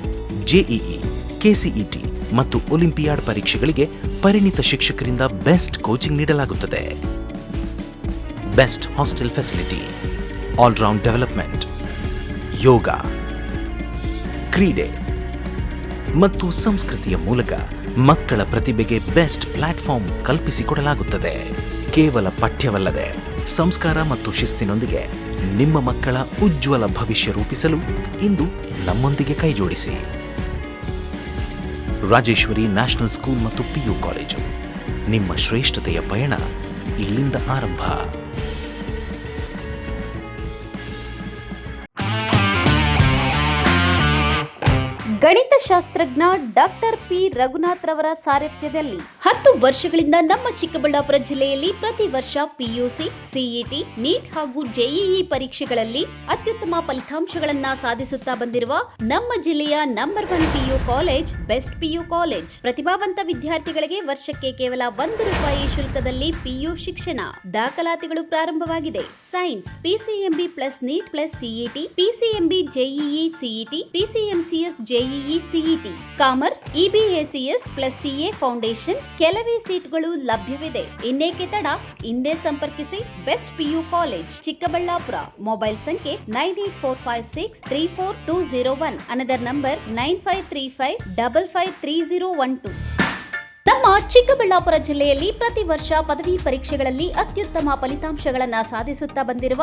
JEE, KCET ಮತ್ತು ಒಲಿಂಪಿಯಾಡ್ ಪರೀಕ್ಷೆಗಳಿಗೆ ಪರಿಣಿತ ಶಿಕ್ಷಕರಿಂದ ಬೆಸ್ಟ್ ಕೋಚಿಂಗ್ ನೀಡಲಾಗುತ್ತದೆ. Best hostel facility, all round development, ಯೋಗ, ಕ್ರೀಡೆ ಮತ್ತು ಸಂಸ್ಕೃತಿಯ ಮೂಲಕ ಮಕ್ಕಳ ಪ್ರತಿಭೆಗೆ ಬೆಸ್ಟ್ ಪ್ಲಾಟ್ಫಾರ್ಮ್ ಕಲ್ಪಿಸಿಕೊಡಲಾಗುತ್ತದೆ. ಕೇವಲ ಪಠ್ಯವಲ್ಲದೆ ಸಂಸ್ಕಾರ ಮತ್ತು ಶಿಸ್ತಿನೊಂದಿಗೆ ನಿಮ್ಮ ಮಕ್ಕಳ ಉಜ್ವಲ ಭವಿಷ್ಯ ರೂಪಿಸಲು ಇಂದು ನಮ್ಮೊಂದಿಗೆ ಕೈಜೋಡಿಸಿ. ರಾಜೇಶ್ವರಿ ನ್ಯಾಷನಲ್ ಸ್ಕೂಲ್ ಮತ್ತು PU ಕಾಲೇಜು, ನಿಮ್ಮ ಶ್ರೇಷ್ಠತೆಯ ಪಯಣ ಇಲ್ಲಿಂದ ಆರಂಭ. ಗಣಿತಶಾಸ್ತ್ರಜ್ಞ ಡಾಕ್ಟರ್ P. ರಘುನಾಥ್ ರವರ ಸಾರಥ್ಯದಲ್ಲಿ 10 ವರ್ಷಗಳಿಂದ ನಮ್ಮ ಚಿಕ್ಕಬಳ್ಳಾಪುರ ಜಿಲ್ಲೆಯಲ್ಲಿ ಪ್ರತಿ ವರ್ಷ PUC, CET, ನೀಟ್ ಹಾಗೂ JEE ಪರೀಕ್ಷೆಗಳಲ್ಲಿ ಅತ್ಯುತ್ತಮ ಫಲಿತಾಂಶಗಳನ್ನ ಸಾಧಿಸುತ್ತಾ ಬಂದಿರುವ ನಮ್ಮ ಜಿಲ್ಲೆಯ number 1 PU college best PU college. ಪ್ರತಿಭಾವಂತ ವಿದ್ಯಾರ್ಥಿಗಳಿಗೆ ವರ್ಷಕ್ಕೆ ಕೇವಲ ₹1 ಶುಲ್ಕದಲ್ಲಿ PU ಶಿಕ್ಷಣ. ದಾಖಲಾತಿಗಳು ಪ್ರಾರಂಭವಾಗಿದೆ. Science PCMB plus NEET plus CET, PCMB JEE CET, PCMCS JEE CET, commerce EBACS plus CA foundation. ಕೆಲವೇ ಸೀಟ್ಗಳು ಲಭ್ಯವಿದೆ. ಇನ್ನೇಕೆ ತಡ? ಹಿಂದೆ ಸಂಪರ್ಕಿಸಿ. Best PU college, Chikkaballapur. Mobile ಸಂಖ್ಯೆ 9845634201. Another number 9535553012. ನಮ್ಮ ಚಿಕ್ಕಬಳ್ಳಾಪುರ ಜಿಲ್ಲೆಯಲ್ಲಿ ಪ್ರತಿ ವರ್ಷ ಪದವಿ ಪರೀಕ್ಷೆಗಳಲ್ಲಿ ಅತ್ಯುತ್ತಮ ಫಲಿತಾಂಶಗಳನ್ನು ಸಾಧಿಸುತ್ತಾ ಬಂದಿರುವ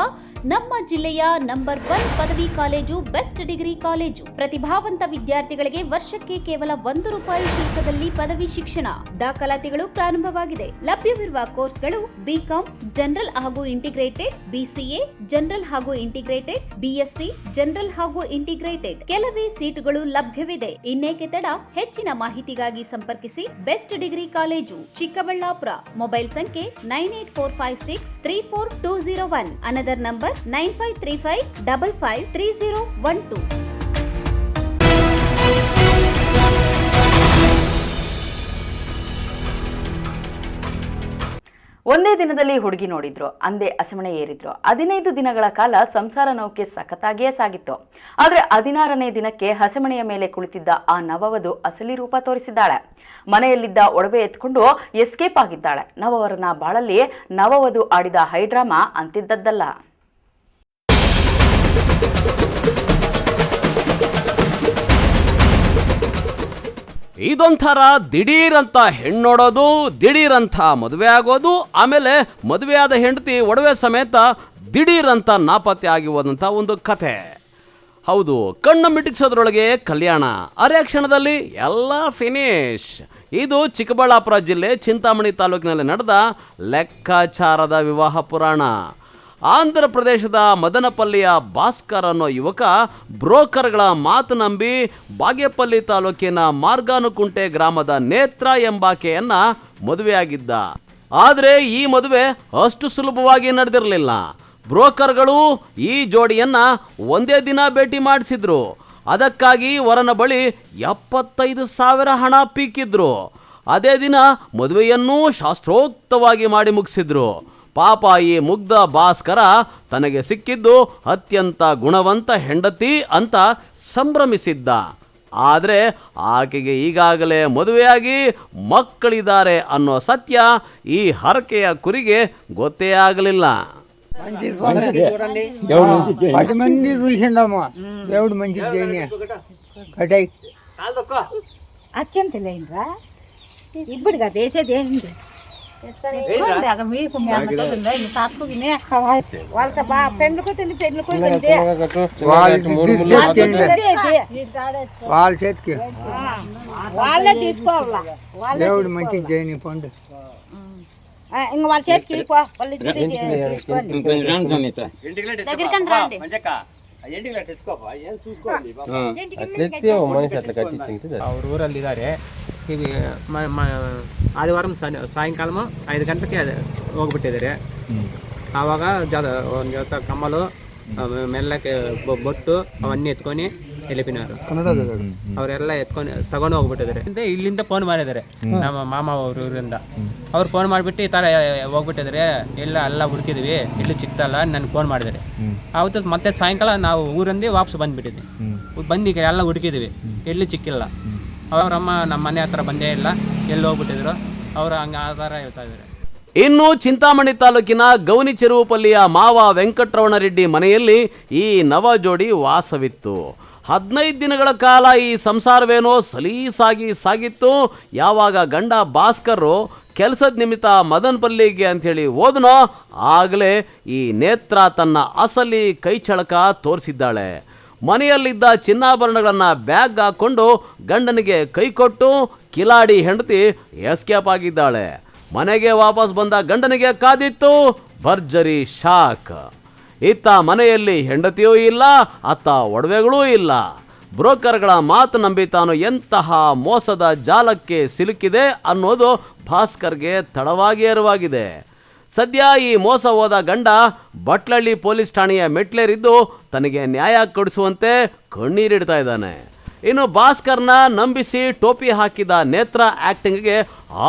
ನಮ್ಮ ಜಿಲ್ಲೆಯ ನಂಬರ್ 1 ಪದವಿ ಕಾಲೇಜು ಬೆಸ್ಟ್ ಡಿಗ್ರಿ ಕಾಲೇಜು. ಪ್ರತಿಭಾವಂತ ವಿದ್ಯಾರ್ಥಿಗಳಿಗೆ ವರ್ಷಕ್ಕೆ ಕೇವಲ ₹1 ಶುಲ್ಕದಲ್ಲಿ ಪದವಿ ಶಿಕ್ಷಣ. ದಾಖಲಾತಿಗಳು ಪ್ರಾರಂಭವಾಗಿದೆ. ಲಭ್ಯವಿರುವ ಕೋರ್ಸ್ಗಳು BCom ಜನರಲ್ ಹಾಗೂ ಇಂಟಿಗ್ರೇಟೆಡ್, BCA ಜನರಲ್ ಹಾಗೂ ಇಂಟಿಗ್ರೇಟೆಡ್, BSc ಜನರಲ್ ಹಾಗೂ ಇಂಟಿಗ್ರೇಟೆಡ್. ಕೆಲವೇ ಸೀಟುಗಳು ಲಭ್ಯವಿದೆ. ಇನ್ನೇಕೆ ತಡ? ಹೆಚ್ಚಿನ ಮಾಹಿತಿಗಾಗಿ ಸಂಪರ್ಕಿಸಿ. Best degree college, Chikkaballapur. Mobile ಸಂಖ್ಯೆ 9845634201. Another number 9535553012. ಒಂದೇ ದಿನದಲ್ಲಿ ಹುಡುಗಿ ನೋಡಿದ್ರು, ಅಂದೇ ಹಸೆಮಣೆ ಏರಿದ್ರು. 15 ದಿನಗಳ ಕಾಲ ಸಂಸಾರ ನೌಕೆ ಸಖತ್ತಾಗಿಯೇ ಸಾಗಿತ್ತು. ಆದರೆ 16ನೇ ದಿನಕ್ಕೆ ಹಸೆಮಣೆಯ ಮೇಲೆ ಕುಳಿತಿದ್ದ ಆ ನವವಧು ಅಸಲಿ ರೂಪ ತೋರಿಸಿದ್ದಾಳೆ. ಮನೆಯಲ್ಲಿದ್ದ ಒಡವೆ ಎತ್ಕೊಂಡು ಎಸ್ಕೇಪ್ ಆಗಿದ್ದಾಳೆ. ನವವರನ ಬಾಳಲ್ಲಿ ನವವಧು ಆಡಿದ ಹೈಡ್ರಾಮಾ ಅಂತಿದ್ದದ್ದಲ್ಲ. ಇದೊಂಥರ ದಿಢೀರಂತ ಹೆಣ್ಣೋಡೋದು, ದಿಢೀರಂತ ಮದುವೆ ಆಗೋದು, ಆಮೇಲೆ ಮದುವೆಯಾದ ಹೆಂಡತಿ ಒಡವೆ ಸಮೇತ ದಿಢೀರಂತ ನಾಪತ್ತೆ ಆಗಿರುವಂಥ ಒಂದು ಕಥೆ. ಹೌದು, ಕಣ್ಣು ಮಿಟಿಸೋದ್ರೊಳಗೆ ಕಲ್ಯಾಣ, ಅರೆ ಕ್ಷಣದಲ್ಲಿ ಎಲ್ಲ ಫಿನಿಶ್. ಇದು ಚಿಕ್ಕಬಳ್ಳಾಪುರ ಜಿಲ್ಲೆ ಚಿಂತಾಮಣಿ ತಾಲೂಕಿನಲ್ಲಿ ನಡೆದ ಲೆಕ್ಕಾಚಾರದ ವಿವಾಹ ಪುರಾಣ. ಆಂಧ್ರ ಪ್ರದೇಶದ ಮದನಪಲ್ಲಿಯ ಭಾಸ್ಕರ್ ಅನ್ನೋ ಯುವಕ ಬ್ರೋಕರ್ಗಳ ಮಾತು ನಂಬಿ ಬಾಗೇಪಲ್ಲಿ ತಾಲೂಕಿನ ಮಾರ್ಗಾನುಕುಂಟೆ ಗ್ರಾಮದ ನೇತ್ರ ಎಂಬಾಕೆಯನ್ನ ಮದುವೆಯಾಗಿದ್ದ. ಆದರೆ ಈ ಮದುವೆ ಅಷ್ಟು ಸುಲಭವಾಗಿ ನಡೆದಿರಲಿಲ್ಲ. ಬ್ರೋಕರ್ಗಳು ಈ ಜೋಡಿಯನ್ನ ಒಂದೇ ದಿನ ಭೇಟಿ ಮಾಡಿಸಿದ್ರು. ಅದಕ್ಕಾಗಿ ವರನ ಬಳಿ 75,000 ಹಣ ಪೀಕಿದ್ರು. ಅದೇ ದಿನ ಮದುವೆಯನ್ನೂ ಶಾಸ್ತ್ರೋಕ್ತವಾಗಿ ಮಾಡಿ ಮುಗಿಸಿದ್ರು. ಪಾಪ ಈ ಮುಗ್ಧ ಭಾಸ್ಕರ ತನಗೆ ಸಿಕ್ಕಿದ್ದು ಅತ್ಯಂತ ಗುಣವಂತ ಹೆಂಡತಿ ಅಂತ ಸಂಭ್ರಮಿಸಿದ್ದ. ಆದರೆ ಆಕೆಗೆ ಈಗಾಗಲೇ ಮದುವೆಯಾಗಿ ಮಕ್ಕಳಿದ್ದಾರೆ ಅನ್ನೋ ಸತ್ಯ ಈ ಹರಕೆಯ ಕುರಿಗೆ ಗೊತ್ತೇ ಆಗಲಿಲ್ಲ. మంది చూసిండమ్మా దేవుడు మంచి చేయని కటాయి అత్యంతలేంద్రా ఇప్పుడు కదా వేసేది ఏంటి మీకు వాళ్ళతో బాగా పెండ్లుకుంటుంది వాళ్ళ చేతికి వాళ్ళే తీసుకోవాలా దేవుడు మంచి చేయని పండు ఇంక వాళ్ళ చేతికి ಅವ್ರ ಊರಲ್ಲಿ ಇದ್ದಾರೆ. ಆದಿವಾರ ಸಾಯಂಕಾಲ 5 ಗಂಟೆಗೆ ಹೋಗ್ಬಿಟ್ಟಿದ್ದಾರೆ. ಆವಾಗ ಒಂದು ಜೊತೆ ಕಮ್ಮಲು ಮೆಲ್ಲಕ್ಕೆ ಬೊಟ್ಟು ಅವన్నీ ಎತ್ಕೊಂಡು ಎಲ್ಲಿಪಿನಾರು ಅವರೆಲ್ಲ ಎತ್ಕೊಂಡು ತಗೊಂಡು ಹೋಗ್ಬಿಟ್ಟಿದ್ದಾರೆ. ಇಲ್ಲಿಂದ ಫೋನ್ ಮಾಡಿದ್ದಾರೆ ನಮ್ಮ ಮಾಮ ಅವ್ರ ಊರಿಂದ. ಅವ್ರು ಫೋನ್ ಮಾಡಿಬಿಟ್ಟು ಈ ಥರ ಹೋಗ್ಬಿಟ್ಟಿದ್ದಾರೆ, ಎಲ್ಲ ಹುಡುಕಿದ್ವಿ, ಇಲ್ಲಿ ಸಿಕ್ತಲ್ಲ ನನಗೆ ಫೋನ್ ಮಾಡಿದ್ದಾರೆ. ಆವತ್ತು ಮತ್ತೆ ಸಾಯಂಕಾಲ ನಾವು ಊರಿಂದ ವಾಪಸ್ ಬಂದುಬಿಟ್ಟಿದ್ವಿ. ಬಂದು ಎಲ್ಲ ಹುಡುಕಿದ್ವಿ, ಎಲ್ಲಿ ಸಿಕ್ಕಿಲ್ಲ. ಅವರಮ್ಮ ನಮ್ಮ ಮನೆ ಹತ್ರ ಬಂದೇ ಇಲ್ಲ, ಎಲ್ಲಿ ಹೋಗ್ಬಿಟ್ಟಿದ್ರು ಅವರು ಹಂಗೆ ಆ ಥರ ಹೇಳ್ತಾ ಇದ್ದಾರೆ. ಇನ್ನು ಚಿಂತಾಮಣಿ ತಾಲೂಕಿನ ಗೌನಿ ಚೆರುವುಪಲ್ಲಿಯ ಮಾವ ವೆಂಕಟರಮಣರೆಡ್ಡಿ ಮನೆಯಲ್ಲಿ ಈ ನವ ಜೋಡಿ ವಾಸವಿತ್ತು. 15 ದಿನಗಳ ಕಾಲ ಈ ಸಂಸಾರವೇನೋ ಸಲೀಸಾಗಿ ಸಾಗಿತ್ತು. ಯಾವಾಗ ಗಂಡ ಭಾಸ್ಕರ್ ಕೆಲಸದ ನಿಮಿತ್ತ ಮದನಪಲ್ಲಿಗೆ ಅಂಥೇಳಿ ಹೋದನೋ ಆಗಲೇ ಈ ನೇತ್ರ ತನ್ನ ಅಸಲಿ ಕೈಚಳಕ ತೋರಿಸಿದ್ದಾಳೆ. ಮನೆಯಲ್ಲಿದ್ದ ಚಿನ್ನಾಭರಣಗಳನ್ನು ಬ್ಯಾಗ್ ಹಾಕ್ಕೊಂಡು ಗಂಡನಿಗೆ ಕೈ ಕೊಟ್ಟು ಕಿಲಾಡಿ ಹೆಂಡತಿ ಎಸ್ಕೇಪ್ ಆಗಿದ್ದಾಳೆ. ಮನೆಗೆ ವಾಪಸ್ ಬಂದ ಗಂಡನಿಗೆ ಕಾದಿತ್ತು ಭರ್ಜರಿ ಶಾಕ್. ಇತ್ತ ಮನೆಯಲ್ಲಿ ಹೆಂಡತಿಯೂ ಇಲ್ಲ, ಅತ್ತ ಒಡವೆಗಳೂ ಇಲ್ಲ. ಬ್ರೋಕರ್ಗಳ ಮಾತು ನಂಬಿ ತಾನು ಎಂತಹ ಮೋಸದ ಜಾಲಕ್ಕೆ ಸಿಲುಕಿದೆ ಅನ್ನೋದು ಭಾಸ್ಕರ್ಗೆ ತಡವಾಗಿ ಅರಿವಾಗಿದೆ. ಸದ್ಯ ಈ ಮೋಸ ಹೋದ ಗಂಡ ಬಟ್ಲಳ್ಳಿ ಪೊಲೀಸ್ ಠಾಣೆಯ ಮೆಟ್ಲೇರಿದ್ದು ತನಗೆ ನ್ಯಾಯ ಕೊಡಿಸುವಂತೆ ಕಣ್ಣೀರಿಡ್ತಾ ಇದ್ದಾನೆ. ಇನ್ನು ಭಾಸ್ಕರ್ನ ನಂಬಿಸಿ ಟೋಪಿ ಹಾಕಿದ ನೇತ್ರ ಆ್ಯಕ್ಟಿಂಗ್ಗೆ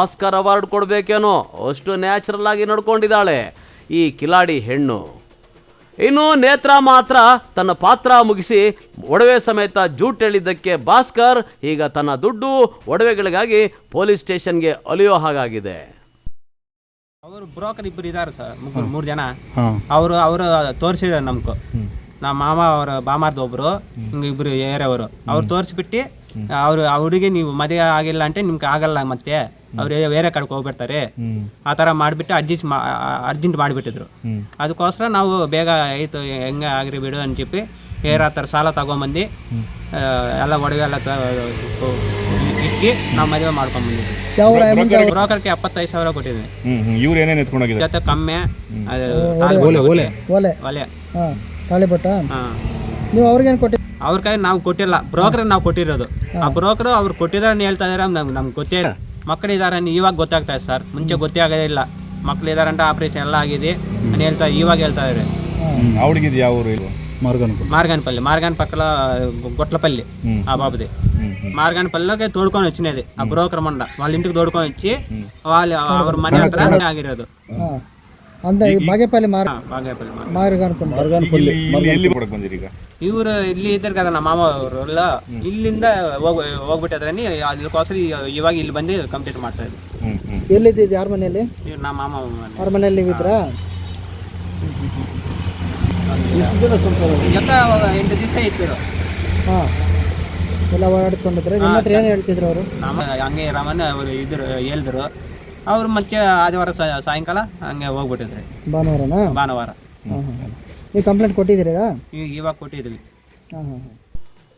ಆಸ್ಕರ್ ಅವಾರ್ಡ್ ಕೊಡಬೇಕೇನೋ, ಅಷ್ಟು ನ್ಯಾಚುರಲ್ ಆಗಿ ನಡ್ಕೊಂಡಿದ್ದಾಳೆ ಈ ಕಿಲಾಡಿ ಹೆಣ್ಣು. ಇನ್ನು ನೇತ್ರ ಮಾತ್ರ ತನ್ನ ಪಾತ್ರ ಮುಗಿಸಿ ಒಡವೆ ಸಮೇತ ಜೂಟ್ ಹೇಳಿದ್ದಕ್ಕೆ ಭಾಸ್ಕರ್ ಈಗ ತನ್ನ ದುಡ್ಡು ಒಡವೆಗಳಿಗಾಗಿ ಪೊಲೀಸ್ ಸ್ಟೇಷನ್ಗೆ ಅಲಿಯೋ ಹಾಗಾಗಿದೆ. ಅವರು ಬ್ರೋಕರ್ ಇಬ್ಬರು ಇದ್ದಾರೆ ಸರ್, 3 ಜನ. ಅವರು ತೋರಿಸಿದ್ದಾರೆ ನಮ್ಗೆ. ನಮ್ಮ ಮಾಮ ಅವರ ಬಾಮಾರ್ದು ಒಬ್ಬರು, ಹಿಂಗೆ ಇಬ್ಬರು ಏರಿಯವರು. ಅವ್ರು ತೋರಿಸ್ಬಿಟ್ಟು ಆ ಹುಡುಗಿ ನೀವು ಮದುವೆ ಆಗಿಲ್ಲ అంటే ನಿಮ್ಗೆ ಆಗಲ್ಲ, ಮತ್ತೆ ಅವ್ರು ಬೇರೆ ಕಡೆಗೆ ಹೋಗ್ಬಿಡ್ತಾರೆ, ಆ ಥರ ಮಾಡಿಬಿಟ್ಟು ಅರ್ಜೆಂಟ್ ಮಾಡಿಬಿಟ್ಟಿದ್ರು. ಅದಕ್ಕೋಸ್ಕರ ನಾವು ಬೇಗ ಆಯಿತು ಹೆಂಗೆ ಆಗಿರಿ ಬಿಡು ಅಂತ చెప్పి ಬೇರೆ ಆ ಥರ ಸಾಲ ತಗೊಂಬಂದು ಎಲ್ಲ ಒಡವೆ ಎಲ್ಲ ಇಕ್ಕಿ ನಾವು ಮದುವೆ ಮಾಡ್ಕೊಂಡ್ಬಂದಿದ್ವಿ. ಬ್ರೋಕರ್ಗೆ 75,000 ಕೊಟ್ಟಿದ್ವಿ. ಇವ್ರು ಏನೇನು ಎತ್ಕೊಂಡೋಗಿದ್ದಾರೆ? ಜೊತೆ ಕಮ್ಮೆ ಒಲೆ ತಾಳಿಬಟ್ಟ ನೀವು ಅವ್ರಿಗೇನು ಕೊಟ್ಟಿ? ಅವ್ರ ಕೈ ನಾವು ಕೊಟ್ಟಿಲ್ಲ, ಬ್ರೋಕರ್ ನಾವು ಕೊಟ್ಟಿರೋದು. ಆ ಬ್ರೋಕರ್ ಅವ್ರು ಕೊಟ್ಟಿದ್ದಾರೆ ಹೇಳ್ತಾ ಇದಾರೆ, ನಮ್ಗೆ ಗೊತ್ತೇ ಇಲ್ಲ. ಮಕ್ಕಳಿದ್ದಾರೆ ಇವಾಗ ಗೊತ್ತಾಗ್ತಾ ಇದೆ ಸರ್, ಮುಂಚೆ ಗೊತ್ತೇ ಆಗೋದೇ ಇಲ್ಲ. ಮಕ್ಕಳಿದ್ದಾರೆ ಅಂತ ಆಪರೇಷನ್ ಎಲ್ಲ ಆಗಿದೆ ಅಂತ ಇವಾಗ ಹೇಳ್ತಾ ಇದ್ದಾರೆ. ಅವಳಿಗೆ ಯಾವ ಊರು? మార్గాన్ పక్కల గొట్లపల్లి ఆ బాబుది. మార్గాన్ పల్లిలోకి తోడుకొని వచ్చినది ఆ బ్రోకర్ మండ వాళ్ళ ఇంటికి తోడుకొని వచ్చి వాళ్ళు ಅವ್ರ ಮನೆ ಹತ್ರ ಆಗಿರೋದು. ಇವರು ಇಲ್ಲಿ ಇದ್ದಾರೆ కదా ನಮ್ಮ ಮಾಮ ಅವರು, ಇಲ್ಲಿಂದ ಹೋಗ್ಬಿಟ್ಟಿದ್ರನಿ, ಅದಕ್ಕೋಸ್ಕರ ಇವಾಗ ಇಲ್ಲಿ ಬಂದು ಕಂಪ್ಲೀಟ್ ಮಾಡ್ತಾ ಇದ್ವಿ. ಎಲ್ಲಿದ್ದೀವಿ? ಯಾರ ಮನೆಯಲ್ಲಿ? ನಮ್ಮ ಮಾಮ ಅವ್ರ ಮನೆಯಲ್ಲಿ ಇದ್ರಾ? 8 ದಿವಸ ಇತ್ತು. ಎಲ್ಲ ಓಡಾಡ್ಕೊಂಡಿದ್ರೆ ನಿಮ್ಮ ಹತ್ರ ಏನು ಹೇಳ್ತಿದ್ರು ಅವರು? ಹಂಗೆ ರಾಮನ್ ಅವರು ಇದ್ರು ಹೇಳಿದ್ರು. ಅವ್ರು ಮತ್ತೆ ಆದಿವಾರ ಸಾಯಂಕಾಲ ಹಂಗೆ ಹೋಗ್ಬಿಟ್ಟಿದ್ರೆ. ಭಾನುವಾರ ನೀವು ಕಂಪ್ಲೇಂಟ್ ಕೊಟ್ಟಿದ್ದೀರಾ? ಇವಾಗ ಕೊಟ್ಟಿದ್ವಿ.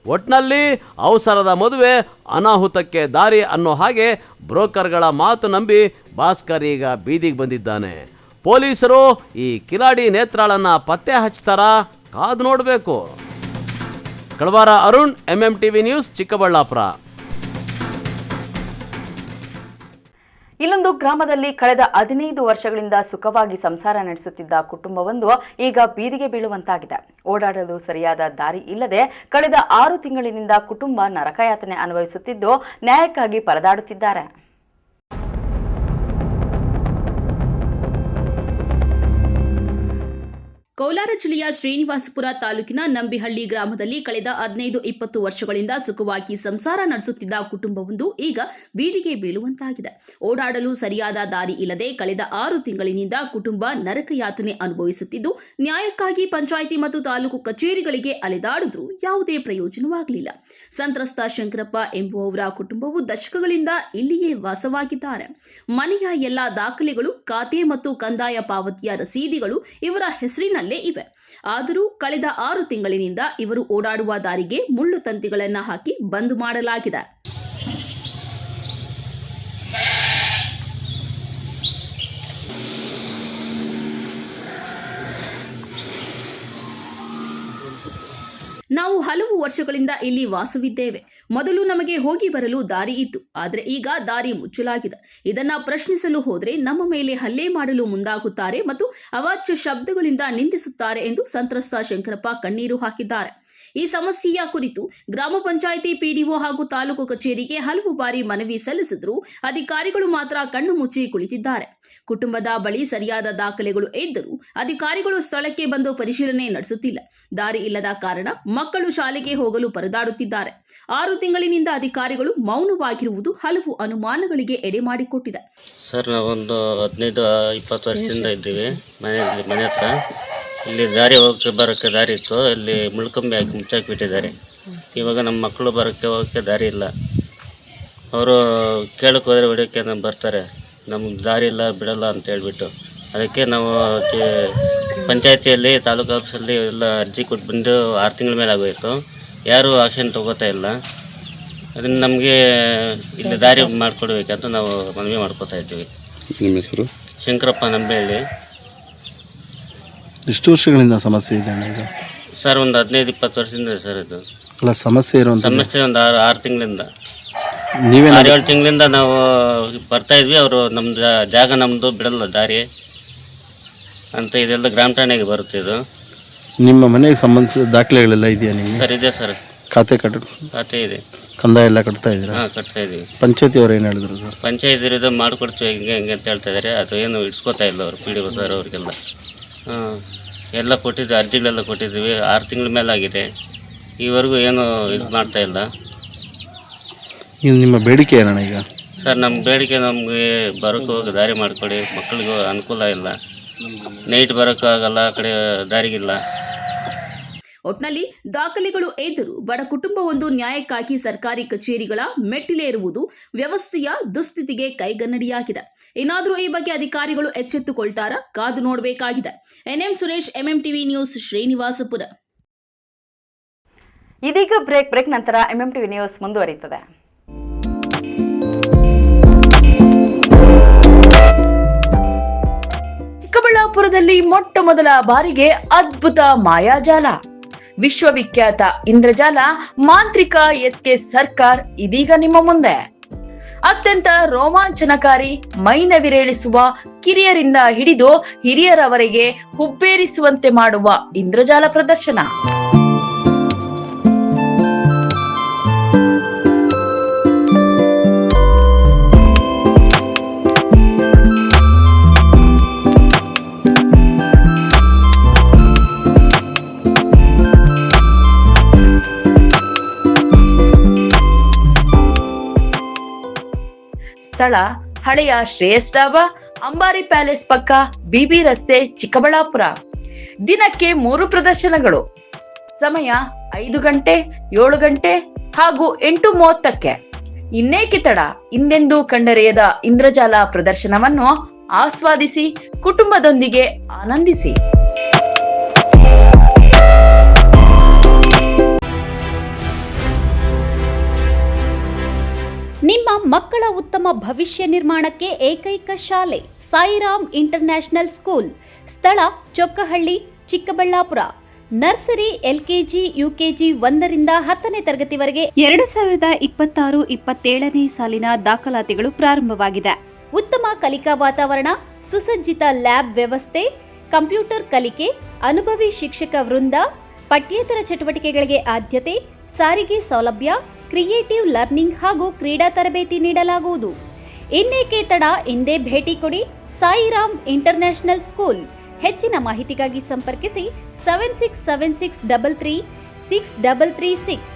ಒಟ್ನಲ್ಲಿ ಅವಸರದ ಮದುವೆ ಅನಾಹುತಕ್ಕೆ ದಾರಿ ಅನ್ನೋ ಹಾಗೆ ಬ್ರೋಕರ್ಗಳ ಮಾತು ನಂಬಿ ಭಾಸ್ಕರ್ ಈಗ ಬೀದಿಗೆ ಬಂದಿದ್ದಾನೆ. ಪೊಲೀಸರು ಈ ಕಿಲಾಡಿ ನೇತ್ರಾಳನ್ನ ಪತ್ತೆ ಹಚ್ತಾರಾ? ಕಾದು ನೋಡಬೇಕು. ಕಳವಾರ ಅರುಣ್, MMTV ನ್ಯೂಸ್, ಚಿಕ್ಕಬಳ್ಳಾಪುರ. ಇಲ್ಲೊಂದು ಗ್ರಾಮದಲ್ಲಿ ಕಳೆದ 15 ವರ್ಷಗಳಿಂದ ಸುಖವಾಗಿ ಸಂಸಾರ ನಡೆಸುತ್ತಿದ್ದ ಕುಟುಂಬವೊಂದು ಈಗ ಬೀದಿಗೆ ಬೀಳುವಂತಾಗಿದೆ. ಓಡಾಡಲು ಸರಿಯಾದ ದಾರಿ ಇಲ್ಲದೆ ಕಳೆದ 6 ತಿಂಗಳಿನಿಂದ ಕುಟುಂಬ ನರಕಯಾತನೆ ಅನುಭವಿಸುತ್ತಿದ್ದು ನ್ಯಾಯಕ್ಕಾಗಿ ಪರದಾಡುತ್ತಿದ್ದಾರೆ. ಕೋಲಾರ ಜಿಲ್ಲೆಯ ಶ್ರೀನಿವಾಸಪುರ ತಾಲೂಕಿನ ನಂಬಿಹಳ್ಳಿ ಗ್ರಾಮದಲ್ಲಿ ಕಳೆದ 15-20 ವರ್ಷಗಳಿಂದ ಸುಖವಾಗಿ ಸಂಸಾರ ನಡೆಸುತ್ತಿದ್ದ ಕುಟುಂಬವೊಂದು ಈಗ ಬೀದಿಗೆ ಬೀಳುವಂತಾಗಿದೆ. ಓಡಾಡಲು ಸರಿಯಾದ ದಾರಿ ಇಲ್ಲದೆ ಕಳೆದ 6 ತಿಂಗಳಿನಿಂದ ಕುಟುಂಬ ನರಕಯಾತನೆ ಅನುಭವಿಸುತ್ತಿದ್ದು ನ್ಯಾಯಕ್ಕಾಗಿ ಪಂಚಾಯಿತಿ ಮತ್ತು ತಾಲೂಕು ಕಚೇರಿಗಳಿಗೆ ಅಲೆದಾಡಿದ್ರೂ ಯಾವುದೇ ಪ್ರಯೋಜನವಾಗಲಿಲ್ಲ. ಸಂತ್ರಸ್ತ ಶಂಕರಪ್ಪ ಎಂಬುವವರ ಕುಟುಂಬವು ದಶಕಗಳಿಂದ ಇಲ್ಲಿಯೇ ವಾಸವಾಗಿದ್ದಾರೆ. ಮನೆಯ ಎಲ್ಲಾ ದಾಖಲೆಗಳು, ಖಾತೆ ಮತ್ತು ಕಂದಾಯ ಪಾವತಿಯ ರಸೀದಿಗಳು ಇವರ ಹೆಸರಿನಲ್ಲಿ ಇವೆ. ಆದರೂ ಕಳೆದ 6 ತಿಂಗಳಿನಿಂದ ಇವರು ಓಡಾಡುವ ದಾರಿಗೆ ಮುಳ್ಳು ತಂತಿಗಳನ್ನು ಹಾಕಿ ಬಂದ್ ಮಾಡಲಾಗಿದೆ. ನಾವು ಹಲವು ವರ್ಷಗಳಿಂದ ಇಲ್ಲಿ ವಾಸವಿದ್ದೇವೆ. ಮೊದಲು ನಮಗೆ ಹೋಗಿ ಬರಲು ದಾರಿ ಇತ್ತು, ಆದರೆ ಈಗ ದಾರಿ ಮುಚ್ಚಲಾಗಿದೆ. ಇದನ್ನ ಪ್ರಶ್ನಿಸಲು ಹೋದರೆ ನಮ್ಮ ಮೇಲೆ ಹಲ್ಲೆ ಮಾಡಲು ಮುಂದಾಗುತ್ತಾರೆ ಮತ್ತು ಅವಾಚ್ಯ ಶಬ್ದಗಳಿಂದ ನಿಂದಿಸುತ್ತಾರೆ ಎಂದು ಸಂತ್ರಸ್ತ ಶಂಕರಪ್ಪ ಕಣ್ಣೀರು ಹಾಕಿದ್ದಾರೆ. ಈ ಸಮಸ್ಯೆಯ ಕುರಿತು ಗ್ರಾಮ ಪಂಚಾಯಿತಿ ಪಿಡಿಒ ಹಾಗೂ ತಾಲೂಕು ಕಚೇರಿಗೆ ಹಲವು ಬಾರಿ ಮನವಿ ಸಲ್ಲಿಸಿದ್ರೂ ಅಧಿಕಾರಿಗಳು ಮಾತ್ರ ಕಣ್ಣು ಮುಚ್ಚಿ ಕುಳಿತಿದ್ದಾರೆ. ಕುಟುಂಬದ ಬಳಿ ಸರಿಯಾದ ದಾಖಲೆಗಳು ಇದ್ದರೂ ಅಧಿಕಾರಿಗಳು ಸ್ಥಳಕ್ಕೆ ಬಂದು ಪರಿಶೀಲನೆ ನಡೆಸುತ್ತಿಲ್ಲ. ದಾರಿ ಇಲ್ಲದ ಕಾರಣ ಮಕ್ಕಳು ಶಾಲೆಗೆ ಹೋಗಲು ಪರದಾಡುತ್ತಿದ್ದಾರೆ. 6 ತಿಂಗಳಿನಿಂದ ಅಧಿಕಾರಿಗಳು ಮೌನವಾಗಿರುವುದು ಹಲವು ಅನುಮಾನಗಳಿಗೆ ಎಡೆ ಮಾಡಿಕೊಟ್ಟಿದೆ. ಸರ್, ನಾವೊಂದು 15-20 ವರ್ಷದಿಂದ ಇದ್ದೀವಿ ಮನೆ ಹತ್ರ. ಇಲ್ಲಿ ದಾರಿ ಹೋಗೋಕ್ಕೆ ಬರೋಕ್ಕೆ ದಾರಿ ಇತ್ತು, ಇಲ್ಲಿ ಮುಳ್ಕಂಬಿ ಹಾಕಿ ಮುಚ್ಚಾಕಿಬಿಟ್ಟಿದ್ದಾರೆ. ಇವಾಗ ನಮ್ಮ ಮಕ್ಕಳು ಹೋಗೋಕ್ಕೆ ದಾರಿ ಇಲ್ಲ. ಅವರು ಕೇಳಕ್ಕೆ ಹೋದರೆ ಹೊಡಿಯೋಕ್ಕೆ ಬರ್ತಾರೆ, ನಮ್ಗೆ ದಾರಿ ಇಲ್ಲ ಬಿಡಲ್ಲ ಅಂತ ಹೇಳ್ಬಿಟ್ಟು. ಅದಕ್ಕೆ ನಾವು ಪಂಚಾಯತಿಯಲ್ಲಿ ತಾಲೂಕು ಆಫೀಸಲ್ಲಿ ಎಲ್ಲ ಅರ್ಜಿ ಕೊಟ್ಟು ಬಂದು 6 ತಿಂಗಳ ಮೇಲೆ ಆಗೋಯಿತು. ಯಾರೂ ಆಕ್ಷನ್ ತಗೋತಾ ಇಲ್ಲ. ಅದನ್ನು ನಮಗೆ ಇಲ್ಲಿ ದಾರಿ ಮಾಡಿಕೊಡ್ಬೇಕಂತ ನಾವು ಮನವಿ ಮಾಡ್ಕೋತಾ ಇದ್ದೀವಿ. ನಿಮ್ಮ ಹೆಸರು? ಶಂಕರಪ್ಪ ನಂಬಿಹಳ್ಳಿ. ಎಷ್ಟು ವರ್ಷಗಳಿಂದ ಸಮಸ್ಯೆ ಇದೆ ಈಗ? ಸರ್, ಒಂದು 15-20 ವರ್ಷದಿಂದ ಸರ್ ಇದು. ಅಲ್ಲ, ಸಮಸ್ಯೆ ಇರುವಂಥ ಸಮಸ್ಯೆ ಒಂದು 6 ತಿಂಗಳಿಂದ, ನೀವೇ 6-7 ತಿಂಗಳಿಂದ ನಾವು ಬರ್ತಾ ಇದ್ವಿ. ಅವರು ನಮ್ಮ ಜಾಗ ನಮ್ಮದು ಬಿಡಲ್ಲ ದಾರಿ ಅಂತ. ಇದೆಲ್ಲ ಗ್ರಾಮ ಠಾಣೆಗೆ ಬರುತ್ತೆ ಇದು. ನಿಮ್ಮ ಮನೆಗೆ ಸಂಬಂಧಿಸಿದ ದಾಖಲೆಗಳೆಲ್ಲ ಇದೆಯಾ ನಿಮಗೆ? ಸರ್, ಇದೆ ಸರ್. ಖಾತೆ ಇದೆ. ಕಂದಾಯ ಎಲ್ಲ ಕಟ್ತಾ ಇದ್ದೀರಾ? ಹಾಂ, ಕಟ್ತಾ ಇದ್ದೀವಿ. ಪಂಚಾಯತಿ ಅವ್ರು ಏನು ಹೇಳಿದ್ರು ಸರ್? ಪಂಚಾಯತಿ ಇದು ಮಾಡಿಕೊಡ್ತೀವಿ ಹಿಂಗೆ ಅಂತ ಹೇಳ್ತಾ ಇದ್ದಾರೆ. ಅದು ಏನು ಇಡ್ಸ್ಕೊತಾ ಇಲ್ಲ ಅವರು, PDO ಸರ್ ಅವ್ರಿಗೆಲ್ಲ. ಹಾಂ, ಎಲ್ಲ ಕೊಟ್ಟಿದ್ದು, ಅರ್ಜಿಗಳೆಲ್ಲ ಕೊಟ್ಟಿದ್ದೀವಿ. 6 ತಿಂಗಳ ಮೇಲೆ ಆಗಿದೆ. ಈವರೆಗೂ ಏನು ಇದು ಮಾಡ್ತಾ ಇಲ್ಲ. ಇದು ನಿಮ್ಮ ಬೇಡಿಕೆ ಏನಣ್ಣ ಈಗ? ಸರ್, ನಮ್ಮ ಬೇಡಿಕೆ ನಮಗೆ ಬರೋಕ್ಕೆ ಹೋಗಿ ದಾರಿ ಮಾಡಿಕೊಡಿ. ಮಕ್ಕಳಿಗೂ ಅನುಕೂಲ ಇಲ್ಲ, ನೈಟ್ ಬರೋಕ್ಕಾಗಲ್ಲ, ಆ ಕಡೆ ದಾರಿಗಿಲ್ಲ. ಒಟ್ನಲ್ಲಿ ದಾಖಲೆಗಳು ಇದ್ದರೂ ಬಡ ಕುಟುಂಬವೊಂದು ನ್ಯಾಯಕ್ಕಾಗಿ ಸರ್ಕಾರಿ ಕಚೇರಿಗಳ ಮೆಟ್ಟಿಲೇರುವುದು ವ್ಯವಸ್ಥೆಯ ದುಸ್ಥಿತಿಗೆ ಕೈಗನ್ನಡಿಯಾಗಿದೆ. ಏನಾದರೂ ಈ ಬಗ್ಗೆ ಅಧಿಕಾರಿಗಳು ಎಚ್ಚೆತ್ತುಕೊಳ್ತಾರಾ? ಕಾದು ನೋಡಬೇಕಾಗಿದೆ. NM Suresh, MMTV news, Srinivaspur. ಇದೀಗ ಬ್ರೇಕ್ ನಂತರ MMTV ನ್ಯೂಸ್ ಮುಂದುವರಿಯುತ್ತದೆ. ಚಿಕ್ಕಬಳ್ಳಾಪುರದಲ್ಲಿ ಮೊಟ್ಟ ಮೊದಲ ಬಾರಿಗೆ ಅದ್ಭುತ ಮಾಯಾಜಾಲ, ವಿಶ್ವವಿಖ್ಯಾತ ಇಂದ್ರಜಾಲ ಮಾಂತ್ರಿಕ SK ಸರ್ಕಾರ್ ಇದೀಗ ನಿಮ್ಮ ಮುಂದೆ. ಅತ್ಯಂತ ರೋಮಾಂಚನಕಾರಿ, ಮೈನವಿರೇಳಿಸುವ, ಕಿರಿಯರಿಂದ ಹಿಡಿದು ಹಿರಿಯರವರೆಗೆ ಹುಬ್ಬೇರಿಸುವಂತೆ ಮಾಡುವ ಇಂದ್ರಜಾಲ ಪ್ರದರ್ಶನ. ಸ್ಥಳ ಹಳೆಯ ಶ್ರೇಯಸ್ ಡಾಬಾ, ಅಂಬಾರಿ ಪ್ಯಾಲೇಸ್ ಪಕ್ಕ, BB ರಸ್ತೆ, ಚಿಕ್ಕಬಳ್ಳಾಪುರ. ದಿನಕ್ಕೆ 3 ಪ್ರದರ್ಶನಗಳು. ಸಮಯ 5 ಗಂಟೆ, 7 ಗಂಟೆ ಹಾಗೂ 8:30ಕ್ಕೆ. ಇನ್ನೇಕೆ ತಡ? ಹಿಂದೆಂದೂ ಕಂಡರಿಯದ ಇಂದ್ರಜಾಲ ಪ್ರದರ್ಶನವನ್ನು ಆಸ್ವಾದಿಸಿ ಕುಟುಂಬದೊಂದಿಗೆ ಆನಂದಿಸಿ. ನಿಮ್ಮ ಮಕ್ಕಳ ಉತ್ತಮ ಭವಿಷ್ಯ ನಿರ್ಮಾಣಕ್ಕೆ ಏಕೈಕ ಶಾಲೆ ಸಾಯಿರಾಮ್ ಇಂಟರ್ನ್ಯಾಷನಲ್ ಸ್ಕೂಲ್. ಸ್ಥಳ Chokkahalli, Chikkaballapur. Nursery, LKG, UKG 1ರಿಂದ 10ನೇ ತರಗತಿವರೆಗೆ 2026-27ನೇ ಸಾಲಿನ ದಾಖಲಾತಿಗಳು ಪ್ರಾರಂಭವಾಗಿದೆ. ಉತ್ತಮ ಕಲಿಕಾ ವಾತಾವರಣ, ಸುಸಜ್ಜಿತ ಲ್ಯಾಬ್ ವ್ಯವಸ್ಥೆ, ಕಂಪ್ಯೂಟರ್ ಕಲಿಕೆ, ಅನುಭವಿ ಶಿಕ್ಷಕ ವೃಂದ, ಪಠ್ಯೇತರ ಚಟುವಟಿಕೆಗಳಿಗೆ ಆದ್ಯತೆ, ಸಾರಿಗೆ ಸೌಲಭ್ಯ, ಕ್ರಿಯೇಟಿವ್ ಲರ್ನಿಂಗ್ ಹಾಗೂ ಕ್ರೀಡಾ ತರಬೇತಿ ನೀಡಲಾಗುವುದು. ಇನ್ನೇಕೆ ತಡ, ಇಂದೇ ಭೇಟಿ ಕೊಡಿ ಸಾಯಿರಾಮ್ ಇಂಟರ್ನ್ಯಾಷನಲ್ ಸ್ಕೂಲ್. ಹೆಚ್ಚಿನ ಮಾಹಿತಿಗಾಗಿ ಸಂಪರ್ಕಿಸಿ 7676336336.